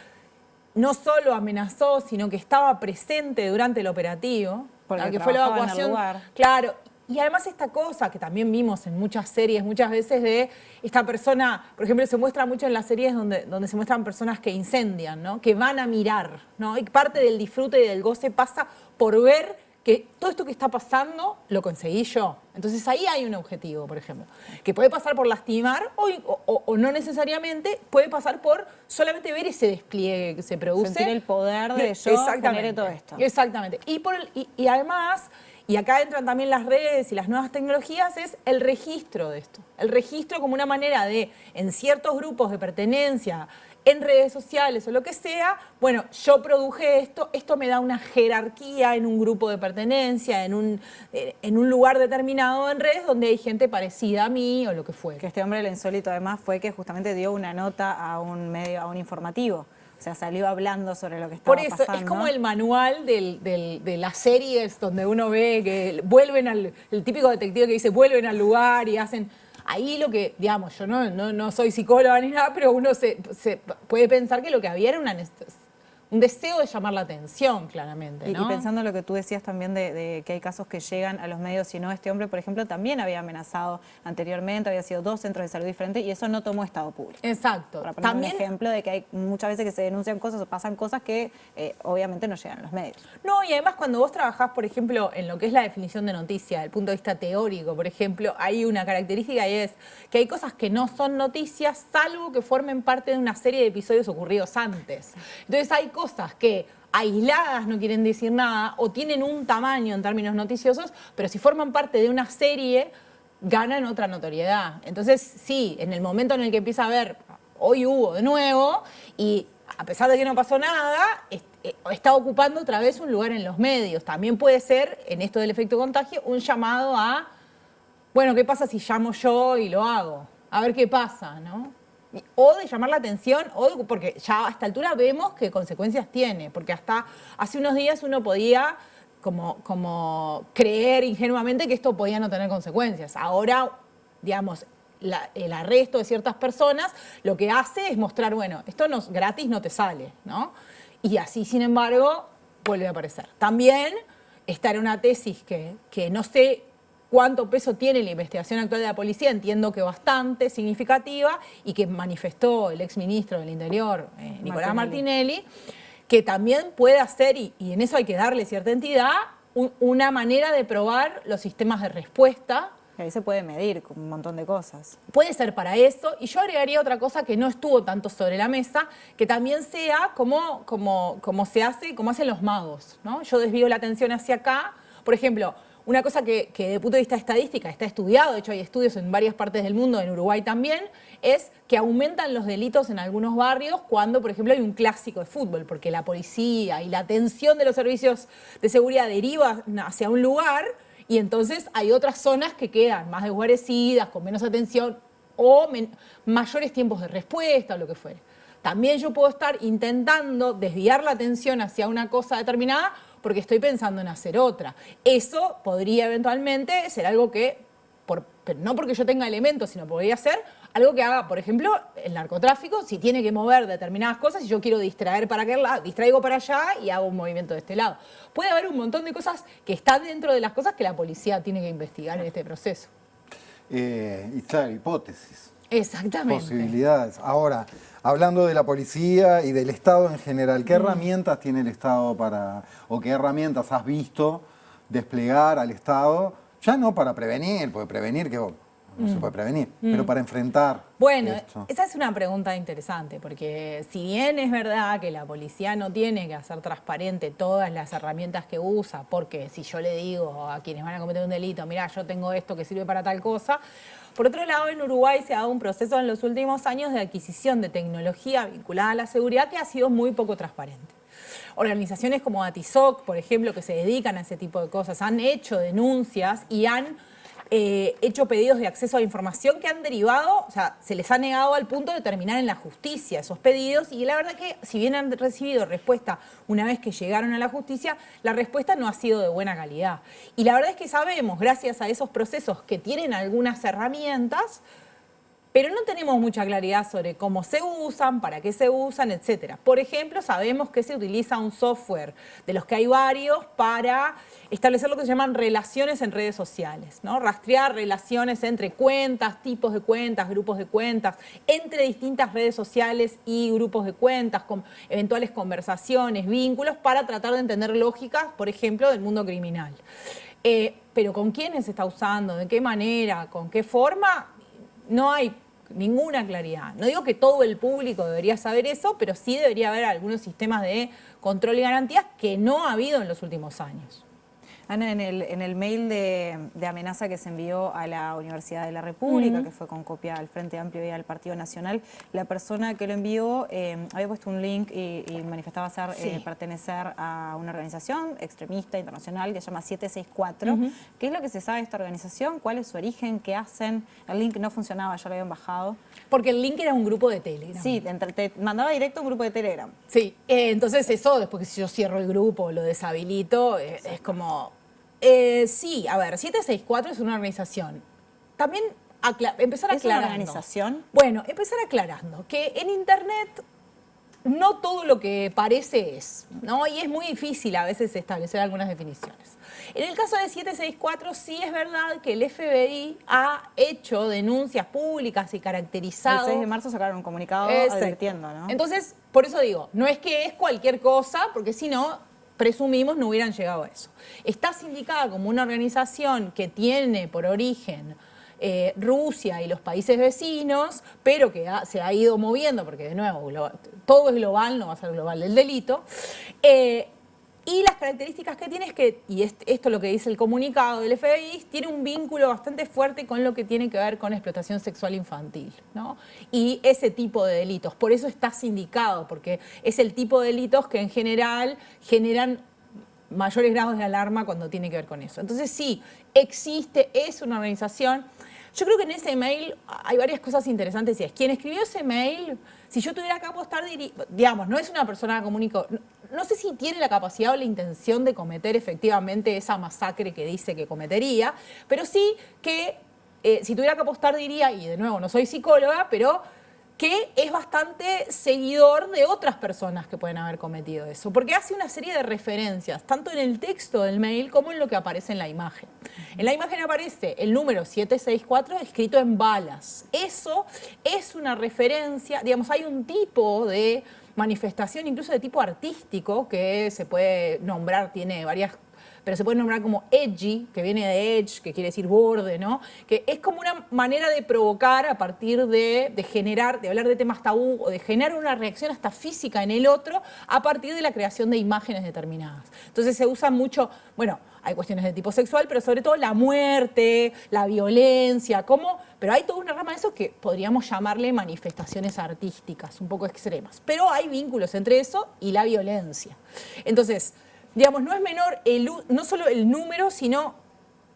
no solo amenazó, sino que estaba presente durante el operativo, porque que fue la evacuación. Claro. Y además esta cosa que también vimos en muchas series, muchas veces de esta persona, por ejemplo, se muestra mucho en las series donde se muestran personas que incendian, ¿no? Que van a mirar, ¿no? Y parte del disfrute y del goce pasa por ver que todo esto que está pasando lo conseguí yo. Entonces ahí hay un objetivo, por ejemplo, que puede pasar por lastimar o no necesariamente, puede pasar por solamente ver ese despliegue que se produce. Sentir el poder de yo generé todo esto. Exactamente. Y además... Y acá entran también las redes y las nuevas tecnologías, es el registro de esto. El registro como una manera de, en ciertos grupos de pertenencia, en redes sociales o lo que sea, bueno, yo produje esto me da una jerarquía en un grupo de pertenencia, en un lugar determinado en redes donde hay gente parecida a mí o lo que fuera. Que este hombre, lo insólito además, fue que justamente dio una nota a un medio, a un informativo. O sea, salió hablando sobre lo que estaba pasando. Por eso, es como el manual de las series donde uno ve que vuelven el típico detective que dice, vuelven al lugar y hacen... Ahí lo que, digamos, yo no soy psicóloga ni nada, pero uno se puede pensar que lo que había era un deseo de llamar la atención, claramente, ¿no? Y pensando en lo que tú decías también de que hay casos que llegan a los medios, y no, este hombre, por ejemplo, también había amenazado anteriormente, había sido 2 centros de salud diferentes y eso no tomó estado público. Exacto. Para poner un ejemplo de que hay muchas veces que se denuncian cosas o pasan cosas que obviamente no llegan a los medios. No, y además cuando vos trabajás, por ejemplo, en lo que es la definición de noticia, desde el punto de vista teórico, por ejemplo, hay una característica y es que hay cosas que no son noticias, salvo que formen parte de una serie de episodios ocurridos antes. Entonces hay cosas que aisladas no quieren decir nada o tienen un tamaño en términos noticiosos, pero si forman parte de una serie, ganan otra notoriedad. Entonces, sí, en el momento en el que empieza a ver, hoy hubo de nuevo, y a pesar de que no pasó nada, está ocupando otra vez un lugar en los medios. También puede ser, en esto del efecto contagio, un llamado a, bueno, ¿qué pasa si llamo yo y lo hago? A ver qué pasa, ¿no? O de llamar la atención, porque ya a esta altura vemos qué consecuencias tiene, porque hasta hace unos días uno podía como creer ingenuamente que esto podía no tener consecuencias. Ahora, digamos, el arresto de ciertas personas lo que hace es mostrar, bueno, esto gratis no te sale, ¿no? Y así, sin embargo, vuelve a aparecer. También está en una tesis que no sé cuánto peso tiene la investigación actual de la policía, entiendo que bastante significativa, y que manifestó el exministro del Interior, Nicolás Martinelli, que también puede hacer, y en eso hay que darle cierta entidad, una manera de probar los sistemas de respuesta. Ahí se puede medir con un montón de cosas. Puede ser para eso, y yo agregaría otra cosa que no estuvo tanto sobre la mesa, que también sea como se hace, como hacen los magos, ¿no? Yo desvío la atención hacia acá, por ejemplo. Una cosa que desde el punto de vista estadística está estudiado, de hecho hay estudios en varias partes del mundo, en Uruguay también, es que aumentan los delitos en algunos barrios cuando, por ejemplo, hay un clásico de fútbol, porque la policía y la atención de los servicios de seguridad deriva hacia un lugar y entonces hay otras zonas que quedan más desguarecidas, con menos atención o mayores tiempos de respuesta o lo que fuere. También yo puedo estar intentando desviar la atención hacia una cosa determinada porque estoy pensando en hacer otra. Eso podría eventualmente ser algo que, pero no porque yo tenga elementos, sino podría ser algo que haga, por ejemplo, el narcotráfico, si tiene que mover determinadas cosas y yo quiero distraer para aquel lado, distraigo para allá y hago un movimiento de este lado. Puede haber un montón de cosas que están dentro de las cosas que la policía tiene que investigar en este proceso. Y claro, hipótesis. Exactamente. Posibilidades. Ahora, hablando de la policía y del Estado en general, ¿qué herramientas tiene el Estado o qué herramientas has visto desplegar al Estado? Ya no para prevenir, porque prevenir que no se puede prevenir, pero para enfrentar Bueno, esto. esa es una pregunta interesante, porque si bien es verdad que la policía no tiene que hacer transparente todas las herramientas que usa, porque si yo le digo a quienes van a cometer un delito, mirá, yo tengo esto que sirve para tal cosa, por otro lado, en Uruguay se ha dado un proceso en los últimos años de adquisición de tecnología vinculada a la seguridad que ha sido muy poco transparente. Organizaciones como ATISOC, por ejemplo, que se dedican a ese tipo de cosas, han hecho denuncias y han hecho pedidos de acceso a información que han derivado, o sea, se les ha negado al punto de terminar en la justicia esos pedidos, y la verdad que si bien han recibido respuesta una vez que llegaron a la justicia, la respuesta no ha sido de buena calidad. Y la verdad es que sabemos, gracias a esos procesos, que tienen algunas herramientas, pero no tenemos mucha claridad sobre cómo se usan, para qué se usan, etc. Por ejemplo, sabemos que se utiliza un software, de los que hay varios, para establecer lo que se llaman relaciones en redes sociales, ¿no? Rastrear relaciones entre cuentas, tipos de cuentas, grupos de cuentas, entre distintas redes sociales y grupos de cuentas, con eventuales conversaciones, vínculos, para tratar de entender lógicas, por ejemplo, del mundo criminal. Pero ¿con quiénes se está usando? ¿De qué manera? ¿Con qué forma? No hay ninguna claridad. No digo que todo el público debería saber eso, pero sí debería haber algunos sistemas de control y garantías que no ha habido en los últimos años. Ana, en el mail de amenaza que se envió a la Universidad de la República, que fue con copia al Frente Amplio y al Partido Nacional, la persona que lo envió había puesto un link y manifestaba pertenecer a una organización extremista internacional que se llama 764. ¿Qué es lo que se sabe de esta organización? ¿Cuál es su origen? ¿Qué hacen? El link no funcionaba, ya lo habían bajado. Porque el link era un grupo de Telegram. Sí, te mandaba directo a un grupo de Telegram. Sí, entonces eso, después que si yo cierro el grupo, lo deshabilito, es como... sí, a ver, 764 es una organización. También empezar aclarando. ¿Es una organización? Bueno, empezar aclarando que en Internet no todo lo que parece es, ¿no? Y es muy difícil a veces establecer algunas definiciones. En el caso de 764 sí es verdad que el FBI ha hecho denuncias públicas y caracterizado... El 6 de marzo sacaron un comunicado advirtiendo, ¿no? Entonces, por eso digo, no es que es cualquier cosa, porque si no... presumimos no hubieran llegado a eso. Está sindicada como una organización que tiene por origen Rusia y los países vecinos, pero que se ha ido moviendo, porque de nuevo, todo es global, no va a ser global el delito. Y las características que tiene es que, y esto es lo que dice el comunicado del FBI, tiene un vínculo bastante fuerte con lo que tiene que ver con explotación sexual infantil, ¿no? Y ese tipo de delitos. Por eso está sindicado, porque es el tipo de delitos que en general generan mayores grados de alarma cuando tiene que ver con eso. Entonces sí, existe, es una organización. Yo creo que en ese mail hay varias cosas interesantes. Y es, quien escribió ese mail, si yo tuviera que apostar, digamos, no es una persona común y no sé si tiene la capacidad o la intención de cometer efectivamente esa masacre que dice que cometería, pero sí que si tuviera que apostar diría, y de nuevo no soy psicóloga, pero que es bastante seguidor de otras personas que pueden haber cometido eso, porque hace una serie de referencias, tanto en el texto del mail como en lo que aparece en la imagen. En la imagen aparece el número 764 escrito en balas. Eso es una referencia, digamos, hay un tipo de manifestación, incluso de tipo artístico, que se puede nombrar, tiene varias, pero se puede nombrar como edgy, que viene de edge, que quiere decir borde, ¿no? Que es como una manera de provocar a partir de generar, de hablar de temas tabú o de generar una reacción hasta física en el otro a partir de la creación de imágenes determinadas. Entonces se usa mucho, bueno, hay cuestiones de tipo sexual, pero sobre todo la muerte, la violencia, pero hay toda una rama de eso que podríamos llamarle manifestaciones artísticas, un poco extremas. Pero hay vínculos entre eso y la violencia. Entonces, digamos, no es menor no solo el número, sino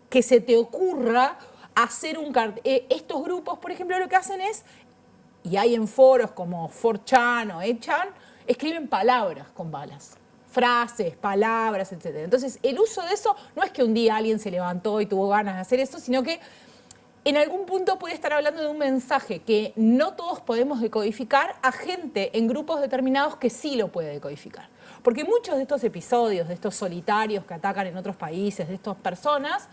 que se te ocurra hacer un cartel. Estos grupos, por ejemplo, lo que hacen es, y hay en foros como 4chan o 8chan, escriben palabras con balas. Frases, palabras, etc. Entonces, el uso de eso no es que un día alguien se levantó y tuvo ganas de hacer eso, sino que en algún punto puede estar hablando de un mensaje que no todos podemos decodificar a gente en grupos determinados que sí lo puede decodificar. Porque muchos de estos episodios, de estos solitarios que atacan en otros países, de estas personas,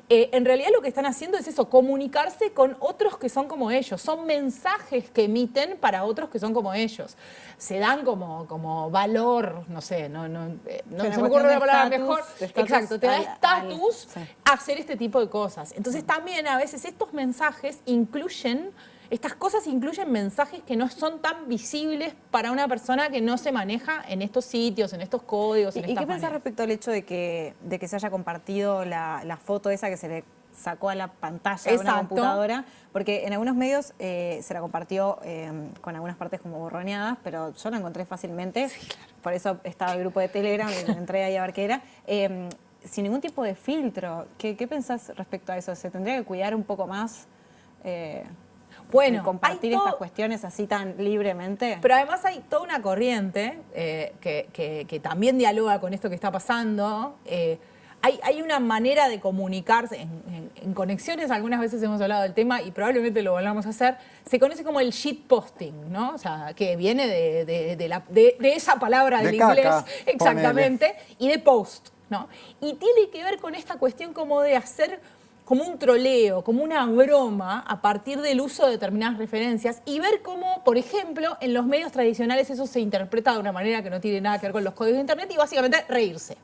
en realidad lo que están haciendo es eso, comunicarse con otros que son como ellos. Son mensajes que emiten para otros que son como ellos. Se dan como valor, no sé, no se me ocurre una palabra mejor. Exacto, te da estatus a hacer este tipo de cosas. Entonces también a veces estos mensajes incluyen... Estas cosas incluyen mensajes que no son tan visibles para una persona que no se maneja en estos sitios, en estos códigos. ¿Y qué pensás respecto al hecho de que se haya compartido la foto esa que se le sacó a la pantalla de una computadora? Porque en algunos medios se la compartió con algunas partes como borroneadas, pero yo la encontré fácilmente. Sí, claro. Por eso estaba el grupo de Telegram y entré ahí a ver qué era. Sin ningún tipo de filtro. ¿Qué pensás respecto a eso? ¿Se tendría que cuidar un poco más? Bueno, compartir estas cuestiones así tan libremente. Pero además hay toda una corriente que también dialoga con esto que está pasando. Hay una manera de comunicarse en conexiones, algunas veces hemos hablado del tema y probablemente lo volvamos a hacer. Se conoce como el shitposting, ¿no? O sea, que viene de esa palabra del inglés, caca, exactamente, ponele. Y de post, ¿no? Y tiene que ver con esta cuestión como de hacer como un troleo, como una broma a partir del uso de determinadas referencias y ver cómo, por ejemplo, en los medios tradicionales eso se interpreta de una manera que no tiene nada que ver con los códigos de Internet y básicamente reírse,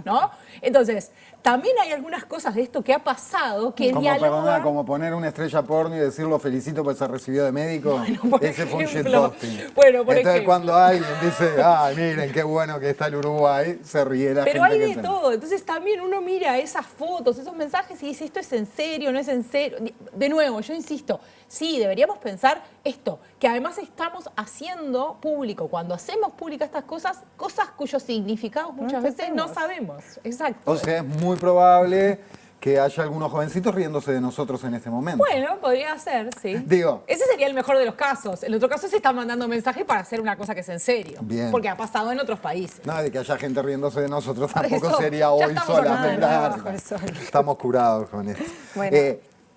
¿no? Entonces, también hay algunas cosas de esto que ha pasado que dialogan... como poner una estrella porno y decir lo felicito porque se recibió de médico, bueno, ese fue un shitposting. Bueno, por Entonces ejemplo. Cuando alguien dice, ay, miren qué bueno que está el Uruguay, se ríe la Pero gente. Pero hay de todo, entonces también uno mira esas fotos, esos mensajes y dice, ¿esto es en serio, no es en serio? De nuevo, yo insisto, sí, deberíamos pensar esto, que además estamos haciendo público, cuando hacemos públicas estas cosas cuyos significados muchas veces no sabemos. Exacto. O sea, es muy probable que haya algunos jovencitos riéndose de nosotros en este momento. Bueno, podría ser, sí. Digo. Ese sería el mejor de los casos. El otro caso se están mandando mensajes para hacer una cosa que es en serio. Bien. Porque ha pasado en otros países. Nada de que haya gente riéndose de nosotros tampoco Eso, sería hoy solamente. solamente. Estamos curados con esto. Bueno.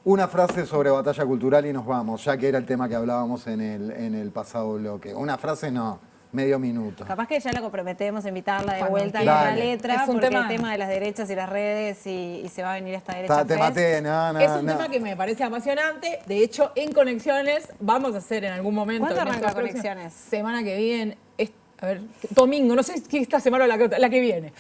Una frase sobre batalla cultural y nos vamos, ya que era el tema que hablábamos en el pasado bloque. Una frase no, medio minuto. Capaz que ya la comprometemos a invitarla de vuelta a Dale. la letra, Es un porque tema. el tema de las derechas y las redes y se va a venir esta derecha. Te maté, Es un tema que me parece apasionante. De hecho, en Conexiones vamos a hacer en algún momento. ¿Cuándo en arranca esta próxima Conexiones? Semana que viene. A ver, domingo, no sé si esta semana o la que viene.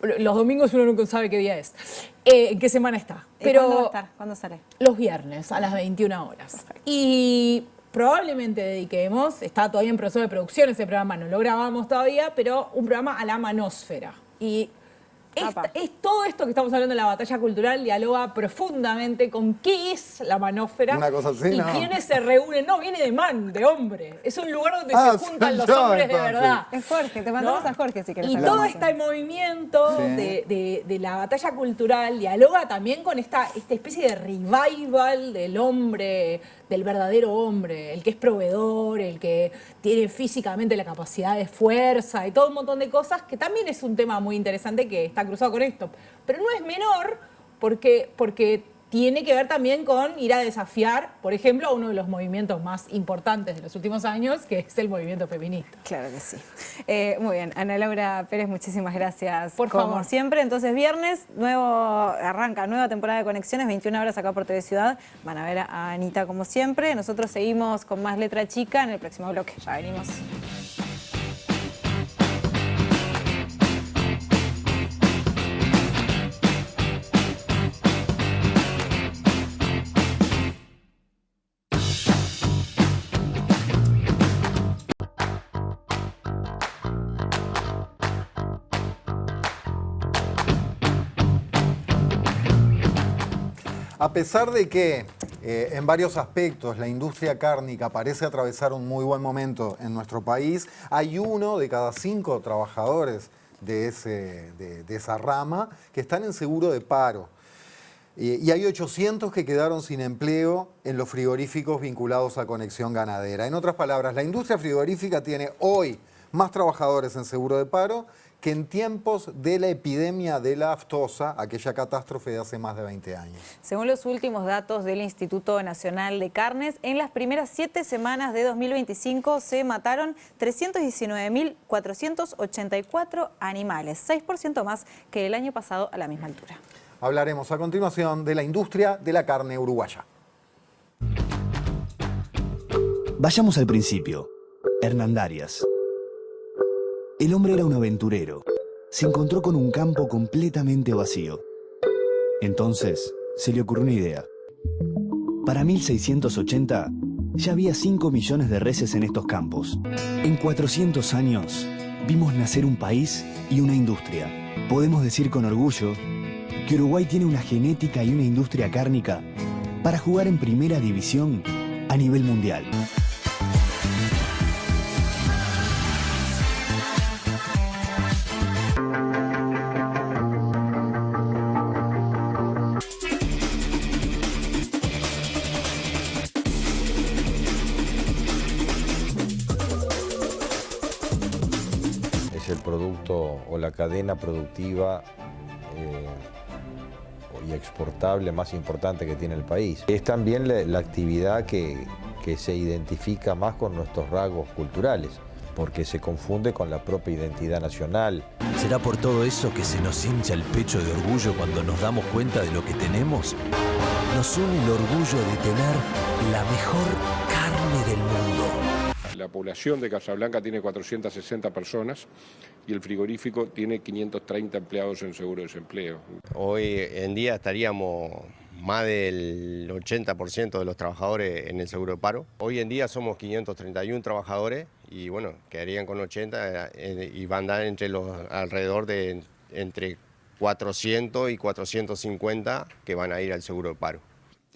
Los domingos uno nunca sabe qué día es. ¿En qué semana está? Pero ¿Cuándo va a estar? ¿Cuándo sale? Los viernes a las 21 horas. Perfecto. Y probablemente dediquemos, está todavía en proceso de producción ese programa, no lo grabamos todavía, pero un programa a la manósfera. Y es todo esto que estamos hablando de la batalla cultural dialoga profundamente con qué es la manósfera. Una cosa así, y ¿no? quiénes se reúnen. No, viene de man, de hombre. Es un lugar donde se juntan los hombres de verdad. Es Jorge, te mandamos a Jorge si querés. Y todo este movimiento de la batalla cultural dialoga también con esta especie de revival del hombre, del verdadero hombre, el que es proveedor, el que tiene físicamente la capacidad de fuerza y todo un montón de cosas, que también es un tema muy interesante que está cruzado con esto. Pero no es menor porque tiene que ver también con ir a desafiar, por ejemplo, a uno de los movimientos más importantes de los últimos años, que es el movimiento feminista. Claro que sí. Muy bien, Ana Laura Pérez, muchísimas gracias. Por como favor. siempre, entonces viernes, arranca nueva temporada de Conexiones, 21 horas acá por TV Ciudad. Van a ver a Anita como siempre. Nosotros seguimos con más Letra Chica en el próximo bloque. Ya venimos. A pesar de que en varios aspectos la industria cárnica parece atravesar un muy buen momento en nuestro país, hay 1 de cada 5 trabajadores de esa rama que están en seguro de paro. Y hay 800 que quedaron sin empleo en los frigoríficos vinculados a Conexión Ganadera. En otras palabras, la industria frigorífica tiene hoy más trabajadores en seguro de paro que en tiempos de la epidemia de la aftosa, aquella catástrofe de hace más de 20 años. Según los últimos datos del Instituto Nacional de Carnes, en las primeras 7 semanas de 2025 se mataron 319.484 animales, 6% más que el año pasado a la misma altura. Hablaremos a continuación de la industria de la carne uruguaya. Vayamos al principio. Hernandarias. El hombre era un aventurero. Se encontró con un campo completamente vacío. Entonces, se le ocurrió una idea. Para 1680, ya había 5 millones de reses en estos campos. En 400 años, vimos nacer un país y una industria. Podemos decir con orgullo que Uruguay tiene una genética y una industria cárnica para jugar en primera división a nivel mundial. Es el producto o la cadena productiva y exportable más importante que tiene el país. Es también la actividad que se identifica más con nuestros rasgos culturales, porque se confunde con la propia identidad nacional. ¿Será por todo eso que se nos hincha el pecho de orgullo cuando nos damos cuenta de lo que tenemos? Nos une el orgullo de tener la mejor carne del mundo. La población de Casablanca tiene 460 personas y el frigorífico tiene 530 empleados en seguro de desempleo. Hoy en día estaríamos más del 80% de los trabajadores en el seguro de paro. Hoy en día somos 531 trabajadores y bueno, quedarían con 80 y van a andar entre alrededor de entre 400 y 450 que van a ir al seguro de paro.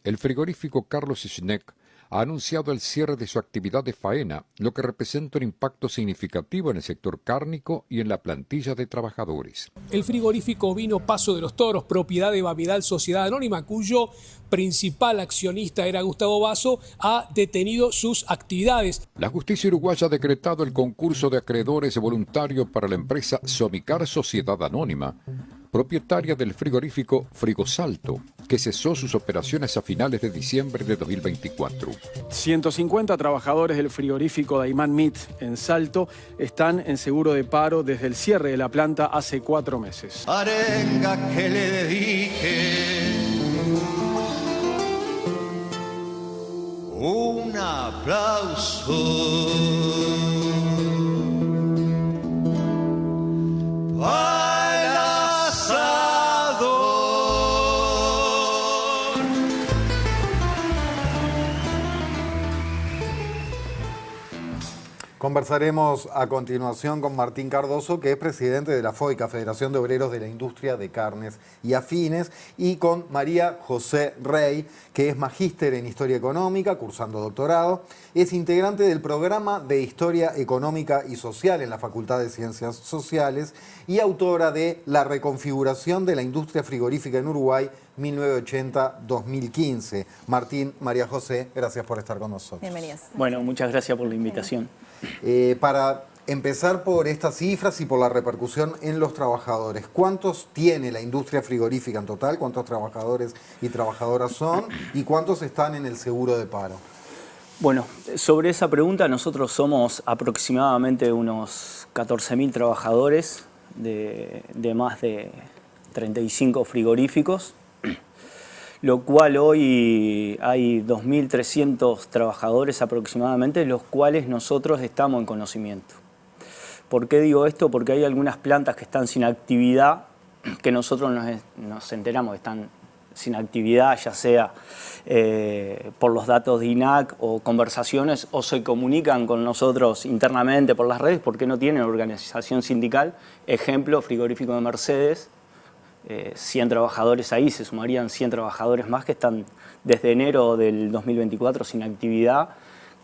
El frigorífico Carlos Schneck ha anunciado el cierre de su actividad de faena, lo que representa un impacto significativo en el sector cárnico y en la plantilla de trabajadores. El frigorífico ovino Paso de los Toros, propiedad de Babidal Sociedad Anónima, cuyo principal accionista era Gustavo Basso, ha detenido sus actividades. La justicia uruguaya ha decretado el concurso de acreedores voluntarios para la empresa Somicar Sociedad Anónima, propietaria del frigorífico Frigosalto, que cesó sus operaciones a finales de diciembre de 2024. 150 trabajadores del frigorífico Daimán Meat en Salto están en seguro de paro desde el cierre de la planta hace 4 meses. Arenga que le dedique un aplauso para el asador. Conversaremos a continuación con Martín Cardoso, que es presidente de la FOICA, Federación de Obreros de la Industria de Carnes y Afines, y con María José Rey, que es magíster en Historia Económica, cursando doctorado, es integrante del programa de Historia Económica y Social en la Facultad de Ciencias Sociales y autora de La reconfiguración de la industria frigorífica en Uruguay, 1980-2015. Martín, María José, gracias por estar con nosotros. Bienvenidos. Bueno, muchas gracias por la invitación. Para empezar por estas cifras y por la repercusión en los trabajadores, ¿cuántos tiene la industria frigorífica en total? ¿Cuántos trabajadores y trabajadoras son? ¿Y cuántos están en el seguro de paro? Bueno, sobre esa pregunta, nosotros somos aproximadamente unos 14.000 trabajadores de más de 35 frigoríficos, lo cual hoy hay 2.300 trabajadores aproximadamente, los cuales nosotros estamos en conocimiento. ¿Por qué digo esto? Porque hay algunas plantas que están sin actividad, que nosotros nos enteramos que están sin actividad, ya sea por los datos de INAC o conversaciones, o se comunican con nosotros internamente por las redes porque no tienen organización sindical. Ejemplo, frigorífico de Mercedes, 100 trabajadores ahí, se sumarían 100 trabajadores más que están desde enero del 2024 sin actividad,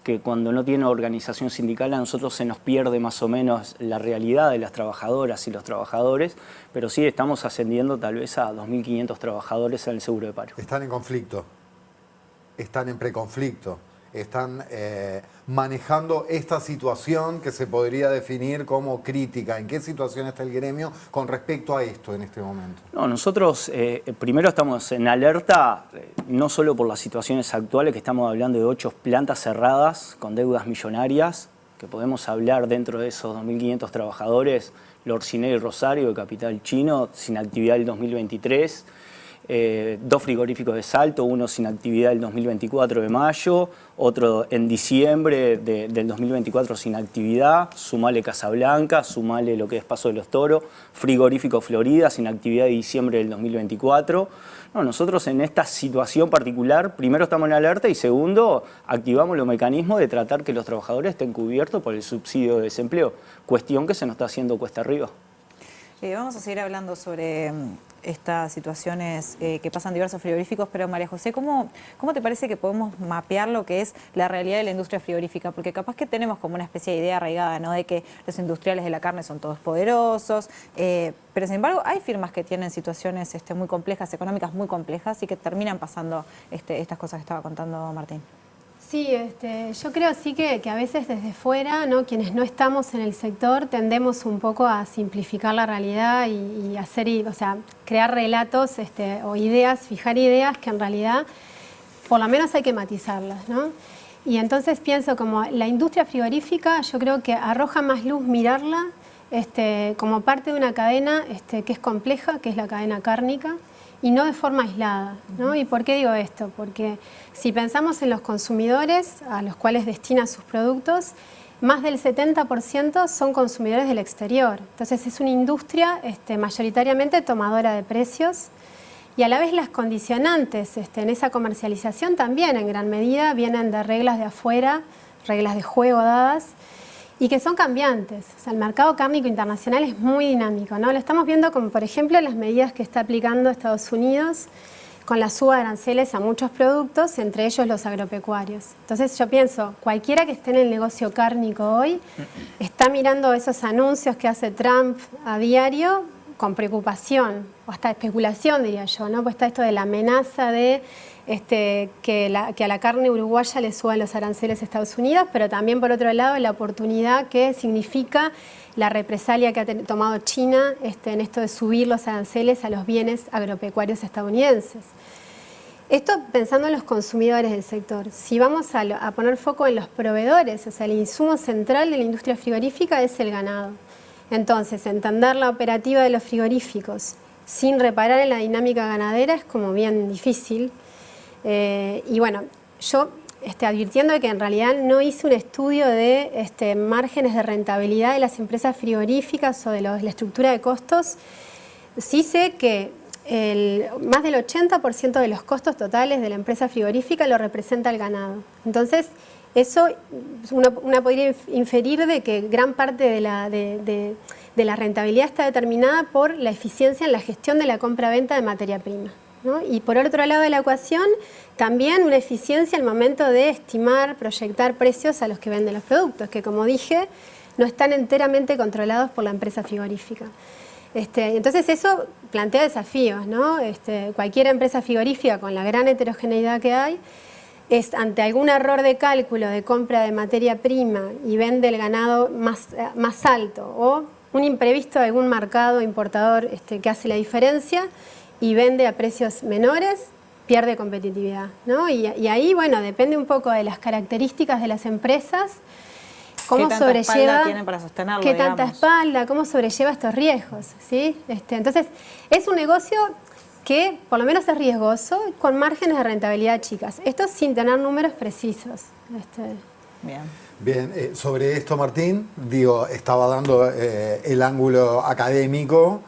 que cuando no tiene organización sindical a nosotros se nos pierde más o menos la realidad de las trabajadoras y los trabajadores, pero sí estamos ascendiendo tal vez a 2.500 trabajadores en el seguro de paro. Están en conflicto, están en preconflicto, están manejando esta situación que se podría definir como crítica. ¿En qué situación está el gremio con respecto a esto en este momento? No, nosotros primero estamos en alerta, no solo por las situaciones actuales, que estamos hablando de 8 plantas cerradas con deudas millonarias, que podemos hablar dentro de esos 2.500 trabajadores, Lorciné y Rosario, de capital chino, sin actividad el 2023, 2 frigoríficos de Salto, uno sin actividad el 2024 de mayo, otro en diciembre del 2024 sin actividad, sumale Casablanca, sumale lo que es Paso de los Toros, frigorífico Florida sin actividad de diciembre del 2024. No, nosotros en esta situación particular, primero estamos en alerta y segundo, activamos los mecanismos de tratar que los trabajadores estén cubiertos por el subsidio de desempleo, cuestión que se nos está haciendo cuesta arriba. Vamos a seguir hablando sobre estas situaciones que pasan diversos frigoríficos, pero María José, ¿cómo te parece que podemos mapear lo que es la realidad de la industria frigorífica? Porque capaz que tenemos como una especie de idea arraigada, ¿no?, de que los industriales de la carne son todos poderosos, pero sin embargo hay firmas que tienen situaciones muy complejas, económicas muy complejas, y que terminan pasando estas cosas que estaba contando Martín. Sí, yo creo sí que a veces desde fuera, ¿no?, quienes no estamos en el sector tendemos un poco a simplificar la realidad y hacer, o sea, crear relatos o ideas, fijar ideas que en realidad por lo menos hay que matizarlas, ¿no? Y entonces pienso como la industria frigorífica, yo creo que arroja más luz mirarla como parte de una cadena que es compleja, que es la cadena cárnica, y no de forma aislada, ¿no? ¿Y por qué digo esto? Porque si pensamos en los consumidores a los cuales destina sus productos, más del 70% son consumidores del exterior. Entonces es una industria mayoritariamente tomadora de precios, y a la vez las condicionantes en esa comercialización también en gran medida vienen de reglas de afuera, reglas de juego dadas, y que son cambiantes. O sea, el mercado cárnico internacional es muy dinámico, ¿no? Lo estamos viendo como, por ejemplo, las medidas que está aplicando Estados Unidos con la suba de aranceles a muchos productos, entre ellos los agropecuarios. Entonces yo pienso, cualquiera que esté en el negocio cárnico hoy está mirando esos anuncios que hace Trump a diario con preocupación, o hasta especulación, diría yo, ¿no? Pues está esto de la amenaza de que a la carne uruguaya le suban los aranceles a Estados Unidos, pero también por otro lado la oportunidad que significa la represalia que ha tomado China en esto de subir los aranceles a los bienes agropecuarios estadounidenses. Esto pensando en los consumidores del sector. Si vamos a poner foco en los proveedores, o sea, el insumo central de la industria frigorífica es el ganado. Entonces, entender la operativa de los frigoríficos sin reparar en la dinámica ganadera es como bien difícil. Y bueno, yo advirtiendo de que en realidad no hice un estudio de márgenes de rentabilidad de las empresas frigoríficas o de la estructura de costos, sí sé que más del 80% de los costos totales de la empresa frigorífica lo representa el ganado. Entonces, eso uno podría inferir de que gran parte de la rentabilidad está determinada por la eficiencia en la gestión de la compra-venta de materia prima, ¿no? Y por otro lado de la ecuación, también una eficiencia al momento de estimar, proyectar precios a los que venden los productos, que como dije, no están enteramente controlados por la empresa frigorífica. Entonces eso plantea desafíos, ¿no? Cualquier empresa frigorífica con la gran heterogeneidad que hay, ante algún error de cálculo de compra de materia prima y vende el ganado más alto, o un imprevisto de algún mercado importador que hace la diferencia y vende a precios menores, pierde competitividad, ¿no? Y ahí, bueno, depende un poco de las características de las empresas, cómo sobrelleva, tienen para sostenerlo, qué tanta espalda, cómo sobrelleva estos riesgos, ¿sí? Entonces, es un negocio que por lo menos es riesgoso, con márgenes de rentabilidad chicas. Esto sin tener números precisos. Bien, sobre esto, Martín, estaba dando el ángulo académico.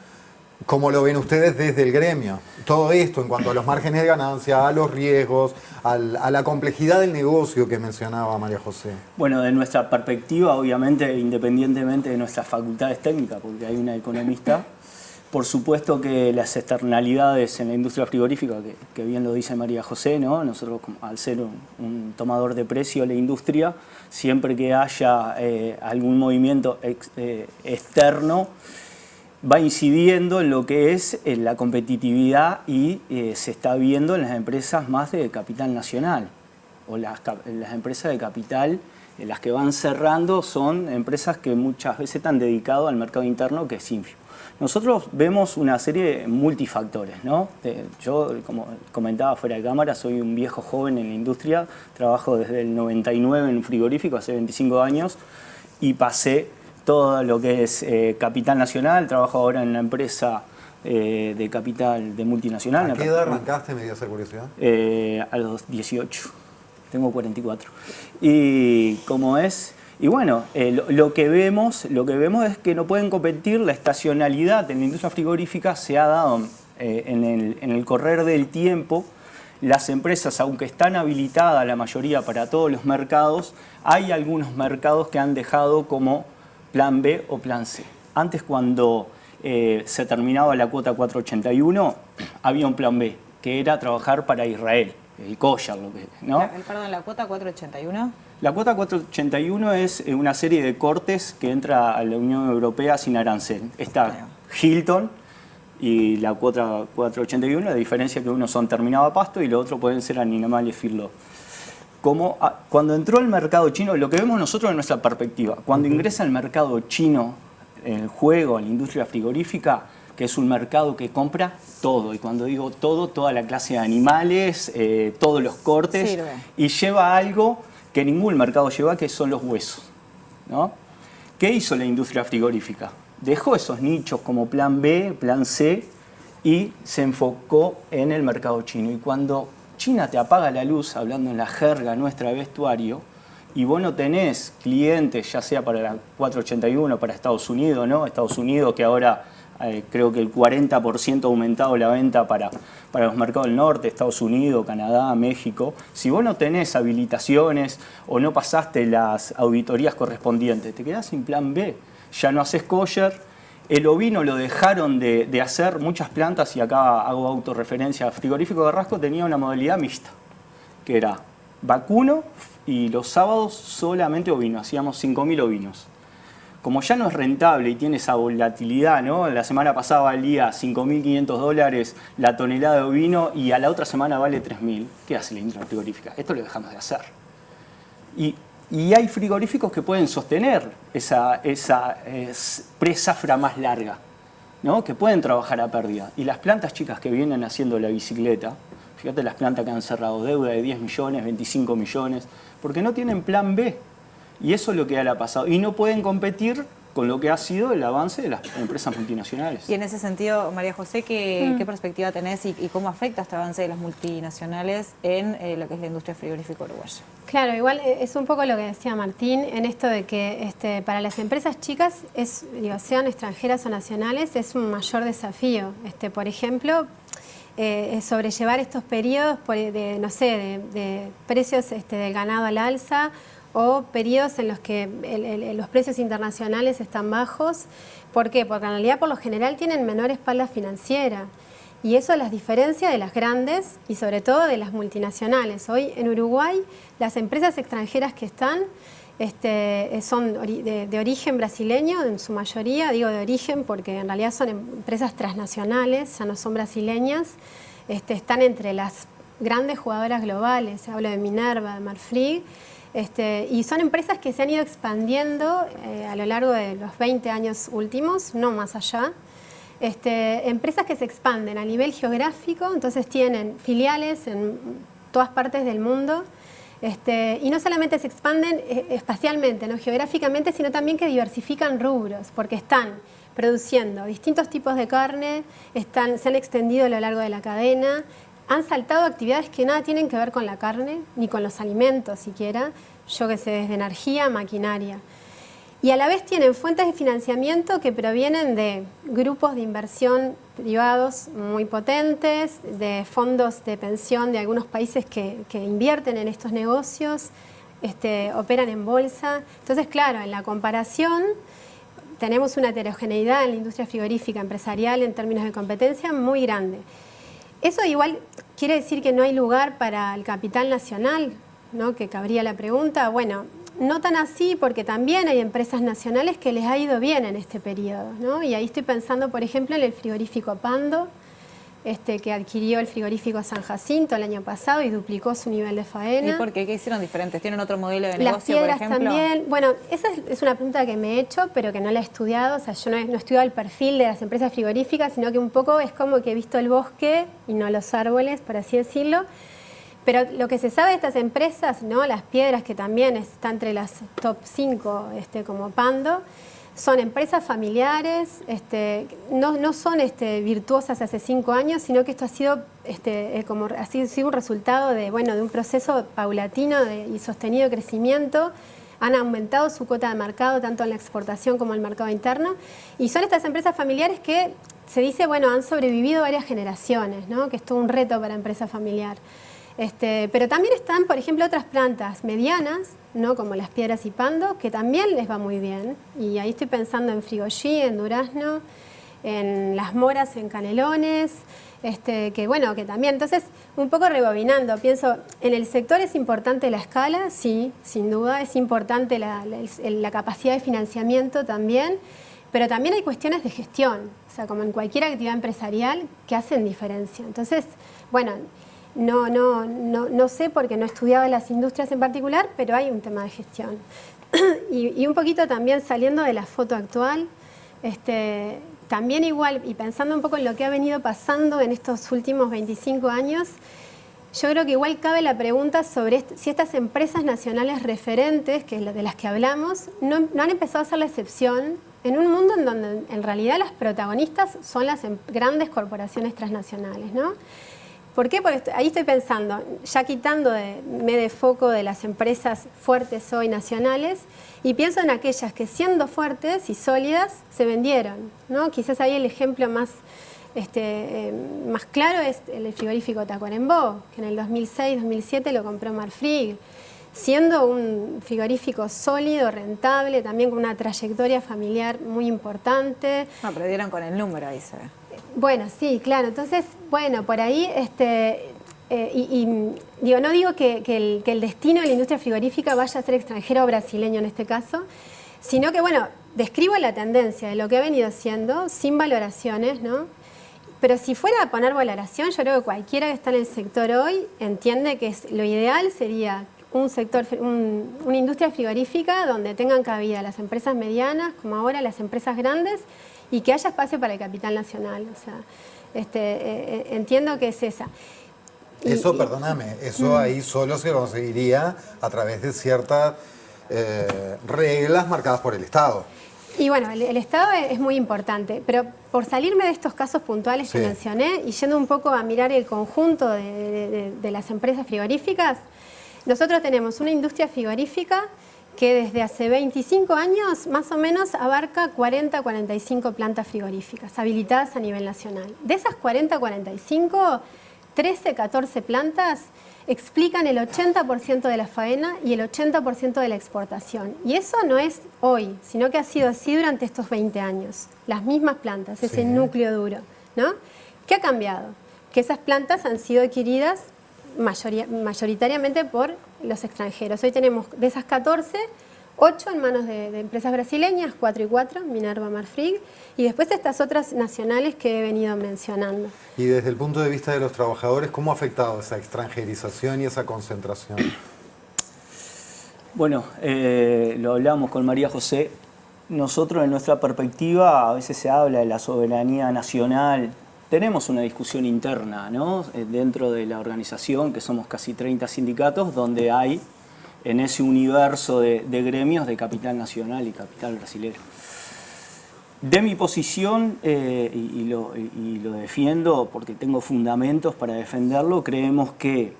¿Cómo lo ven ustedes desde el gremio? Todo esto en cuanto a los márgenes de ganancia, a los riesgos, a la complejidad del negocio que mencionaba María José. Bueno, de nuestra perspectiva, obviamente, independientemente de nuestras facultades técnicas, porque hay una economista, por supuesto que las externalidades en la industria frigorífica, que bien lo dice María José, ¿no? Nosotros, al ser un tomador de precio de la industria, siempre que haya algún movimiento externo, va incidiendo en lo que es la competitividad y se está viendo en las empresas más de capital nacional. o las empresas de capital, las que van cerrando, son empresas que muchas veces están dedicadas al mercado interno, que es ínfimo. Nosotros vemos una serie de multifactores, ¿no? Yo, como comentaba fuera de cámara, soy un viejo joven en la industria, trabajo desde el 99 en un frigorífico, hace 25 años, y pasé todo lo que es capital nacional, trabajo ahora en una empresa de capital de multinacional. ¿A qué edad arrancaste, me dio esa curiosidad? A los 18, tengo 44. Y como es... Y bueno, lo que vemos es que no pueden competir. La estacionalidad en la industria frigorífica se ha dado en el correr del tiempo. Las empresas, aunque están habilitadas la mayoría para todos los mercados, hay algunos mercados que han dejado como plan B o plan C. Antes, cuando se terminaba la cuota 481, había un plan B, que era trabajar para Israel, el kosher, ¿no? Perdón, ¿la cuota 481? La cuota 481 es una serie de cortes que entra a la Unión Europea sin arancel. Está Hilton y la cuota 481, la diferencia es que unos son terminado a pasto y los otros pueden ser animales feedlot. Cuando entró el mercado chino, lo que vemos nosotros en nuestra perspectiva, cuando ingresa el mercado chino, el juego, la industria frigorífica, que es un mercado que compra todo, y cuando digo todo, toda la clase de animales, todos los cortes, sirve. Y lleva algo que ningún mercado lleva, que son los huesos, ¿no? ¿Qué hizo la industria frigorífica? Dejó esos nichos como plan B, plan C, y se enfocó en el mercado chino. Y cuando China te apaga la luz, hablando en la jerga nuestra de vestuario, y vos no tenés clientes, ya sea para la 481, para Estados Unidos, ¿no? Estados Unidos, que ahora creo que el 40% ha aumentado la venta para los mercados del norte, Estados Unidos, Canadá, México. Si vos no tenés habilitaciones o no pasaste las auditorías correspondientes, te quedás sin plan B. Ya no haces kosher. El ovino lo dejaron de hacer muchas plantas, y acá hago autorreferencia. Frigorífico Carrasco tenía una modalidad mixta, que era vacuno y los sábados solamente ovino. Hacíamos 5.000 ovinos. Como ya no es rentable y tiene esa volatilidad, ¿no? La semana pasada valía $5.500 la tonelada de ovino y a la otra semana vale 3.000. ¿Qué hace la industria frigorífica? Esto lo dejamos de hacer. Y hay frigoríficos que pueden sostener esa pre-zafra más larga, ¿no? Que pueden trabajar a pérdida. Y las plantas chicas que vienen haciendo la bicicleta, fíjate las plantas que han cerrado deuda de 10 millones, 25 millones, porque no tienen plan B. Y eso es lo que le ha pasado. Y no pueden competir con lo que ha sido el avance de las empresas multinacionales. Y en ese sentido, María José, ¿qué perspectiva tenés y cómo afecta este avance de las multinacionales en lo que es la industria frigorífica uruguaya? Claro, igual es un poco lo que decía Martín, en esto de que para las empresas chicas, sean extranjeras o nacionales, es un mayor desafío. Por ejemplo, sobrellevar estos periodos de precios del ganado al alza, o periodos en los que los precios internacionales están bajos. ¿Por qué? Porque en realidad por lo general tienen menor espalda financiera, y eso las diferencia de las grandes y sobre todo de las multinacionales. Hoy en Uruguay las empresas extranjeras que están son de origen brasileño en su mayoría. Digo de origen porque en realidad son empresas transnacionales, ya no son brasileñas. Están entre las grandes jugadoras globales, hablo de Minerva, de Marfrig. Y son empresas que se han ido expandiendo a lo largo de los 20 años últimos, no más allá. Empresas que se expanden a nivel geográfico, entonces tienen filiales en todas partes del mundo. Y no solamente se expanden espacialmente, ¿no? Geográficamente, sino también que diversifican rubros, porque están produciendo distintos tipos de carne, se han extendido a lo largo de la cadena, han saltado actividades que nada tienen que ver con la carne, ni con los alimentos siquiera, yo que sé, desde energía, maquinaria. Y a la vez tienen fuentes de financiamiento que provienen de grupos de inversión privados muy potentes, de fondos de pensión de algunos países que invierten en estos negocios, operan en bolsa. Entonces, claro, en la comparación tenemos una heterogeneidad en la industria frigorífica empresarial en términos de competencia muy grande. Eso igual quiere decir que no hay lugar para el capital nacional, ¿no? Que cabría la pregunta. Bueno, no tan así, porque también hay empresas nacionales que les ha ido bien en este periodo, ¿no? Y ahí estoy pensando, por ejemplo, en el frigorífico Pando, que adquirió el frigorífico San Jacinto el año pasado y duplicó su nivel de faena. ¿Y por qué? ¿Qué hicieron diferentes? ¿Tienen otro modelo de Las negocio, por piedras ejemplo? también. Bueno, esa es una pregunta que me he hecho, pero que no la he estudiado. O sea, yo no he estudiado el perfil de las empresas frigoríficas, sino que un poco es como que he visto el bosque y no los árboles, por así decirlo. Pero lo que se sabe de estas empresas, ¿no? Las piedras, que también está entre las top 5, como Pando, son empresas familiares, no son virtuosas hace 5 años, sino que esto ha sido, ha sido un resultado de un proceso paulatino y sostenido de crecimiento. Han aumentado su cuota de mercado tanto en la exportación como en el mercado interno. Y son estas empresas familiares que se dice, han sobrevivido varias generaciones, ¿no? Que es todo un reto para empresa familiar. Pero también están, por ejemplo, otras plantas medianas, ¿no? Como las piedras y Pando, que también les va muy bien. Y ahí estoy pensando en Frigollí, en Durazno, en Las Moras, en Canelones, que también. Entonces, un poco rebobinando, pienso, en el sector es importante la escala, sí, sin duda, es importante la capacidad de financiamiento también, pero también hay cuestiones de gestión, o sea, como en cualquier actividad empresarial, que hacen diferencia. Entonces, no sé porque no he estudiado las industrias en particular, pero hay un tema de gestión. y un poquito también saliendo de la foto actual, también igual, y pensando un poco en lo que ha venido pasando en estos últimos 25 años, yo creo que igual cabe la pregunta sobre si estas empresas nacionales referentes, que es de las que hablamos, no han empezado a ser la excepción en un mundo en donde en realidad las protagonistas son las grandes corporaciones transnacionales, ¿no? ¿Por qué? Porque ahí estoy pensando, ya quitándome de foco de las empresas fuertes hoy nacionales, y pienso en aquellas que siendo fuertes y sólidas se vendieron, ¿no? Quizás ahí el ejemplo más claro es el frigorífico Tacuarembó, que en el 2006-2007 lo compró Marfrig, siendo un frigorífico sólido, rentable, también con una trayectoria familiar muy importante. No, pero dieron con el número ahí, se ve. Bueno, sí, claro. Entonces, por ahí, no digo que el destino de la industria frigorífica vaya a ser extranjero o brasileño en este caso, sino que, describo la tendencia de lo que ha venido siendo, sin valoraciones, ¿no? Pero si fuera a poner valoración, yo creo que cualquiera que está en el sector hoy entiende que lo ideal sería una industria frigorífica donde tengan cabida las empresas medianas, como ahora las empresas grandes, y que haya espacio para el capital nacional. O sea, entiendo que es esa. Eso ahí solo se conseguiría a través de ciertas reglas marcadas por el Estado. Y el Estado es muy importante, pero por salirme de estos casos puntuales que mencioné y yendo un poco a mirar el conjunto de las empresas frigoríficas, nosotros tenemos una industria frigorífica que desde hace 25 años más o menos abarca 40-45 plantas frigoríficas habilitadas a nivel nacional. De esas 40-45, 13-14 plantas explican el 80% de la faena y el 80% de la exportación. Y eso no es hoy, sino que ha sido así durante estos 20 años. Las mismas plantas, ese núcleo duro, ¿no? ¿Qué ha cambiado? Que esas plantas han sido adquiridas mayoritariamente por los extranjeros. Hoy tenemos de esas 14, 8 en manos de empresas brasileñas, 4 y 4, Minerva, Marfrig, y después estas otras nacionales que he venido mencionando. Y desde el punto de vista de los trabajadores, ¿cómo ha afectado esa extranjerización y esa concentración? Bueno, lo hablamos con María José. Nosotros, en nuestra perspectiva, a veces se habla de la soberanía nacional. Tenemos una discusión interna, ¿no? Dentro de la organización, que somos casi 30 sindicatos, donde hay en ese universo de gremios de capital nacional y capital brasilero. De mi posición, y lo defiendo porque tengo fundamentos para defenderlo, creemos que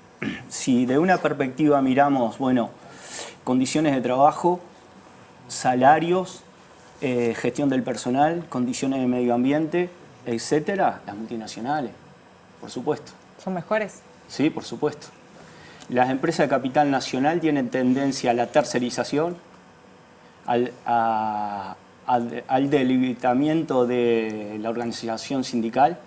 si de una perspectiva miramos, condiciones de trabajo, salarios, gestión del personal, condiciones de medio ambiente, etcétera, las multinacionales, por supuesto. ¿Son mejores? Sí, por supuesto. Las empresas de capital nacional tienen tendencia a la tercerización, al debilitamiento de la organización sindical.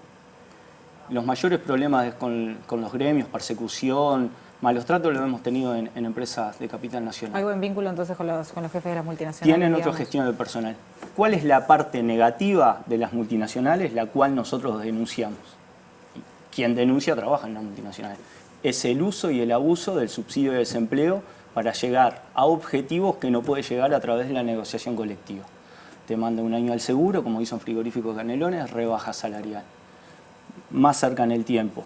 Los mayores problemas con los gremios, persecución, malos tratos, los hemos tenido en empresas de capital nacional. ¿Hay buen vínculo entonces con los jefes de las multinacionales? Tienen otra gestión del personal. ¿Cuál es la parte negativa de las multinacionales, la cual nosotros denunciamos? quien denuncia trabaja en una multinacional. Es el uso y el abuso del subsidio de desempleo para llegar a objetivos que no puede llegar a través de la negociación colectiva. Te manda un año al seguro, como hizo un frigorífico Canelones, rebaja salarial. Más cerca en el tiempo,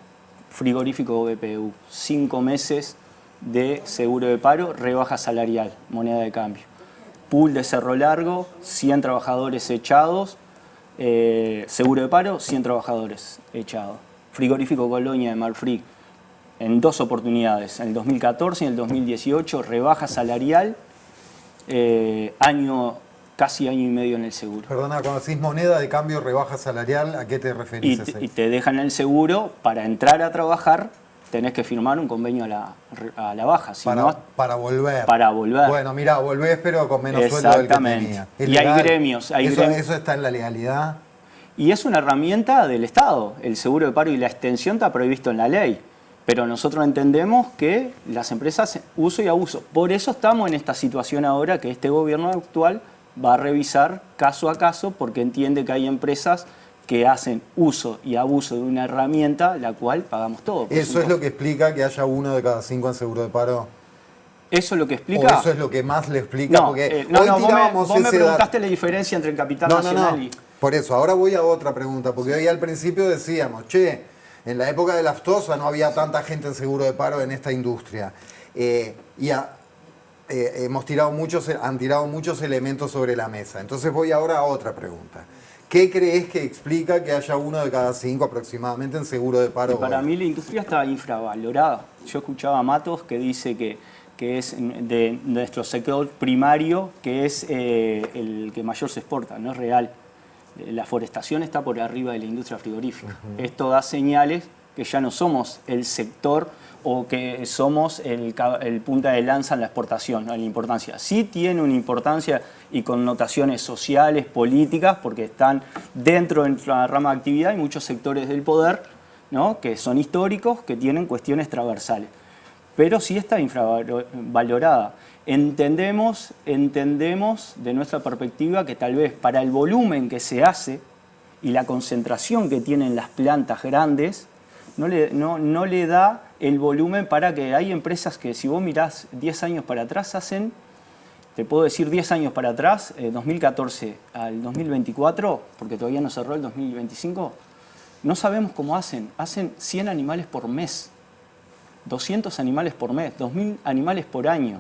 frigorífico BPU, 5 meses de seguro de paro, rebaja salarial, moneda de cambio. Pool de Cerro Largo, 100 trabajadores echados, seguro de paro, 100 trabajadores echados. Frigorífico Colonia de Marfrig, en 2 oportunidades, en el 2014 y en el 2018, rebaja salarial, casi año y medio en el seguro. Perdona, cuando decís moneda de cambio, rebaja salarial, ¿a qué te referís? Y te dejan el seguro, para entrar a trabajar tenés que firmar un convenio a la baja. Si para volver. Para volver. Bueno, mirá, volvés pero con menos sueldo del que tenía. Y hay gremios. ¿Eso está en la legalidad? Y es una herramienta del Estado. El seguro de paro y la extensión está previsto en la ley. Pero nosotros entendemos que las empresas uso y abuso. Por eso estamos en esta situación ahora que este gobierno actual va a revisar caso a caso, porque entiende que hay empresas que hacen uso y abuso de una herramienta la cual pagamos todos. ¿Eso es lo que explica que haya 1 de cada 5 en seguro de paro? ¿Eso es lo que explica? ¿O eso es lo que más le explica? No, porque vos me preguntaste la diferencia entre el capital nacional y... Por eso, ahora voy a otra pregunta, porque hoy al principio decíamos, en la época de la aftosa no había tanta gente en seguro de paro en esta industria. Han tirado muchos elementos sobre la mesa. Entonces voy ahora a otra pregunta. ¿Qué crees que explica que haya 1 de cada 5 aproximadamente en seguro de paro? Para mí la industria está infravalorada. Yo escuchaba a Matos que dice que es de nuestro sector primario, que es el que mayor se exporta, no es real. La forestación está por arriba de la industria frigorífica. Esto da señales que ya no somos el sector o que somos el punta de lanza en la exportación, en la importancia. Sí tiene una importancia y connotaciones sociales, políticas, porque están dentro de la rama de actividad y muchos sectores del poder, ¿no?, que son históricos, que tienen cuestiones transversales. Pero sí está infravalorada. Entendemos de nuestra perspectiva que tal vez para el volumen que se hace y la concentración que tienen las plantas grandes, no le da el volumen para que hay empresas que si vos mirás 10 años para atrás hacen, te puedo decir 10 años para atrás, 2014 al 2024, porque todavía no cerró el 2025, no sabemos cómo hacen 100 animales por mes, 200 animales por mes, 2.000 animales por año.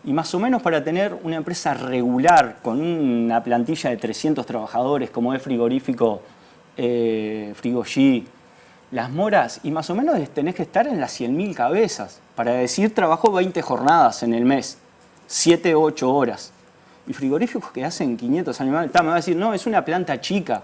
Y más o menos para tener una empresa regular con una plantilla de 300 trabajadores como es frigorífico Frigogy, Las Moras, y más o menos tenés que estar en las 100.000 cabezas. Para decir, trabajo 20 jornadas en el mes, 7 o 8 horas. Y frigoríficos que hacen 500 animales, me va a decir, no, es una planta chica.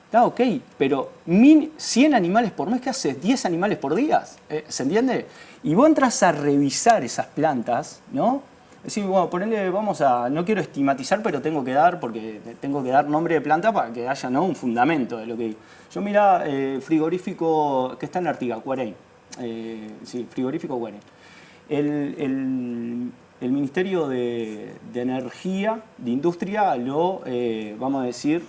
Está ok, pero 100 animales por mes, ¿qué haces? 10 animales por día, ¿se entiende? Y vos entras a revisar esas plantas, ¿no? Decís, bueno, ponele, no quiero estigmatizar, pero tengo que dar nombre de planta para que haya, ¿no?, un fundamento de lo que digo. Yo mirá, frigorífico que está en Artigas, Cuarén. Frigorífico Cuarén. El Ministerio de Energía, de Industria, vamos a decir,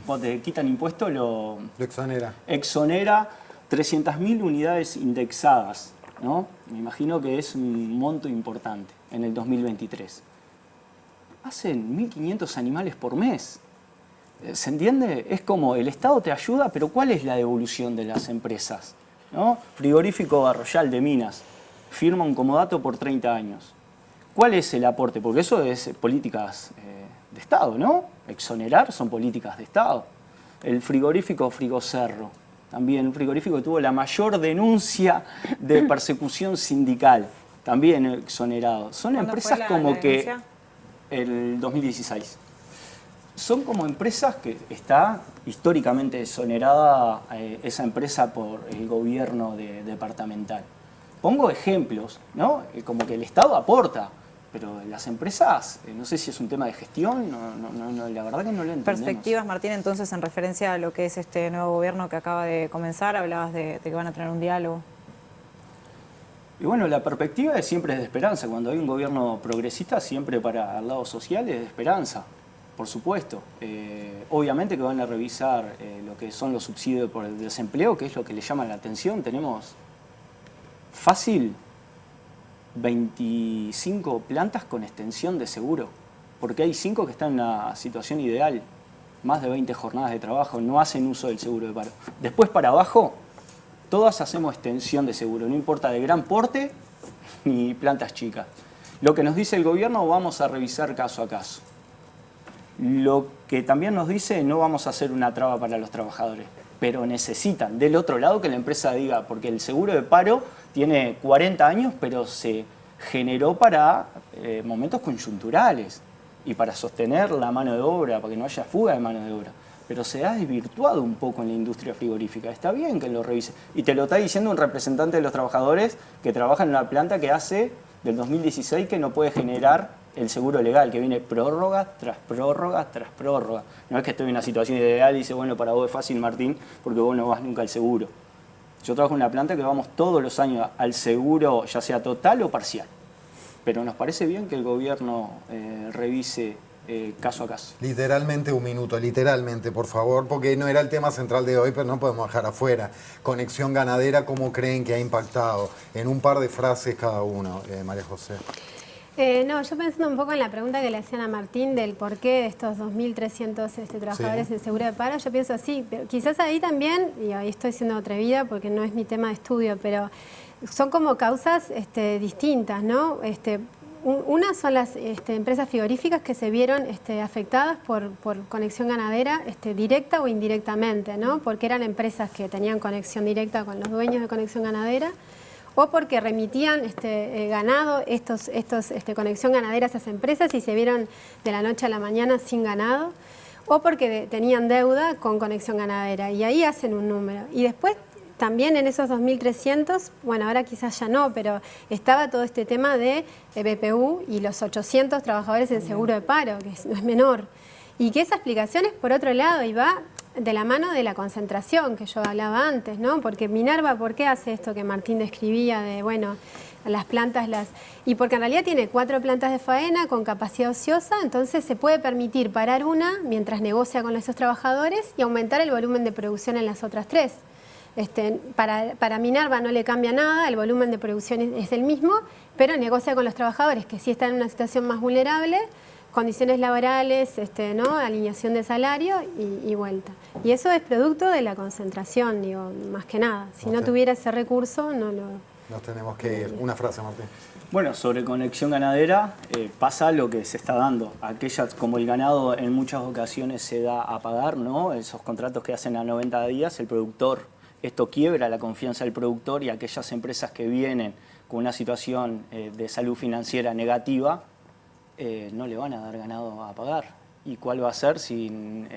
cuando te quitan impuestos, lo exonera 300.000 unidades indexadas, ¿no? Me imagino que es un monto importante en el 2023. Hacen 1.500 animales por mes. ¿Se entiende? Es como el Estado te ayuda, pero ¿cuál es la devolución de las empresas? ¿No? Frigorífico Arroyal de Minas firma un comodato por 30 años. ¿Cuál es el aporte? Porque eso es políticas de Estado, ¿no? Exonerar son políticas de Estado. El frigorífico Frigocerro, también un frigorífico que tuvo la mayor denuncia de persecución sindical, también exonerado. Son empresas como que el 2016. Son como empresas que está históricamente exonerada esa empresa por el gobierno departamental. Pongo ejemplos, ¿no? Como que el Estado aporta, pero las empresas, no sé si es un tema de gestión, la verdad que no lo entendemos. Perspectivas, Martín, entonces, en referencia a lo que es este nuevo gobierno que acaba de comenzar, hablabas de que van a tener un diálogo. Y bueno, la perspectiva siempre es de esperanza. Cuando hay un gobierno progresista, siempre para el lado social es de esperanza. por supuesto. Obviamente que van a revisar lo que son los subsidios por el desempleo, que es lo que le llama la atención. Tenemos fácil 25 plantas con extensión de seguro, porque hay 5 que están en una situación ideal, más de 20 jornadas de trabajo, no hacen uso del seguro de paro. Después para abajo, todas hacemos extensión de seguro, no importa de gran porte ni plantas chicas. Lo que nos dice el gobierno, vamos a revisar caso a caso. Lo que también nos dice, no vamos a hacer una traba para los trabajadores, pero necesitan del otro lado que la empresa diga, porque el seguro de paro tiene 40 años, pero se generó para momentos coyunturales y para sostener la mano de obra, para que no haya fuga de mano de obra. Pero se ha desvirtuado un poco en la industria frigorífica. Está bien que lo revise. Y te lo está diciendo un representante de los trabajadores que trabaja en una planta que hace del 2016 que no puede generar el seguro legal, que viene prórroga tras prórroga tras prórroga. No es que estoy en una situación ideal y dice, bueno, para vos es fácil, Martín, porque vos no vas nunca al seguro. Yo trabajo en una planta que vamos todos los años al seguro, ya sea total o parcial. Pero nos parece bien que el gobierno revise caso a caso. Literalmente un minuto, literalmente, por favor, porque no era el tema central de hoy, pero no podemos dejar afuera. Conexión ganadera, ¿cómo creen que ha impactado? En un par de frases cada uno, María José. No, yo pensando un poco en la pregunta que le hacían a Martín del por qué estos 2.300 trabajadores en seguro de paro, yo pienso así, pero quizás ahí también, y ahí estoy siendo atrevida porque no es mi tema de estudio, pero son como causas distintas, ¿no? Una son las empresas frigoríficas que se vieron afectadas por conexión ganadera directa o indirectamente, ¿no? Porque eran empresas que tenían conexión directa con los dueños de conexión ganadera, o porque remitían ganado, conexión ganadera a esas empresas y se vieron de la noche a la mañana sin ganado, o porque tenían deuda con conexión ganadera, y ahí hacen un número. Y después también en esos 2.300, bueno, ahora quizás ya no, pero estaba todo este tema de BPU y los 800 trabajadores en seguro de paro, que no es menor. Y que esa explicación es por otro lado y va de la mano de la concentración que yo hablaba antes, ¿no? Porque Minerva, ¿por qué hace esto que Martín describía de, bueno, las plantas y porque en realidad tiene 4 plantas de faena con capacidad ociosa, entonces se puede permitir parar una mientras negocia con esos trabajadores y aumentar el volumen de producción en las otras 3. Para Minerva no le cambia nada, el volumen de producción es el mismo, pero negocia con los trabajadores que sí están en una situación más vulnerable, condiciones laborales, ¿no? Alineación de salario y vuelta. Y eso es producto de la concentración, digo, más que nada. Si no tuviera ese recurso, no lo... Nos tenemos que ir. Una frase, Martín. Bueno, sobre conexión ganadera pasa lo que se está dando. Como el ganado en muchas ocasiones se da a pagar, ¿no? Esos contratos que hacen a 90 días, el productor, esto quiebra la confianza del productor y aquellas empresas que vienen con una situación de salud financiera negativa, no le van a dar ganado a pagar. ¿Y cuál va a ser sin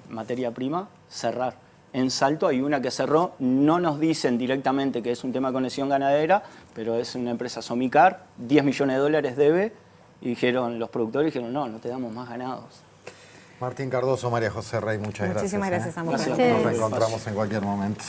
materia prima? Cerrar. En Salto hay una que cerró, no nos dicen directamente que es un tema de conexión ganadera, pero es una empresa Somicar, 10 millones de dólares debe, y los productores dijeron, no te damos más ganados. Martín Cardoso, María José Rey, muchas gracias. Muchísimas gracias, amor. Nos reencontramos en cualquier momento.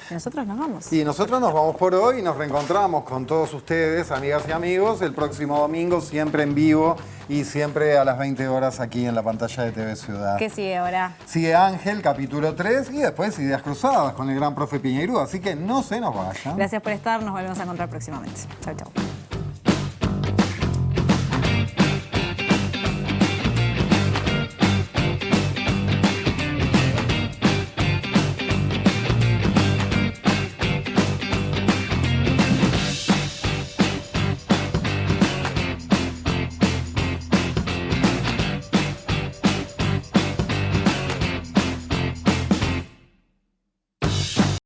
Nosotros nos vamos. Y nosotros nos vamos por hoy y nos reencontramos con todos ustedes, amigas y amigos, el próximo domingo, siempre en vivo y siempre a las 20 horas aquí en la pantalla de TV Ciudad. ¿Qué sigue ahora? Sigue Ángel, capítulo 3, y después Ideas Cruzadas con el gran profe Piñeirú, así que no se nos vayan. Gracias por estar, nos volvemos a encontrar próximamente. Chau, chau.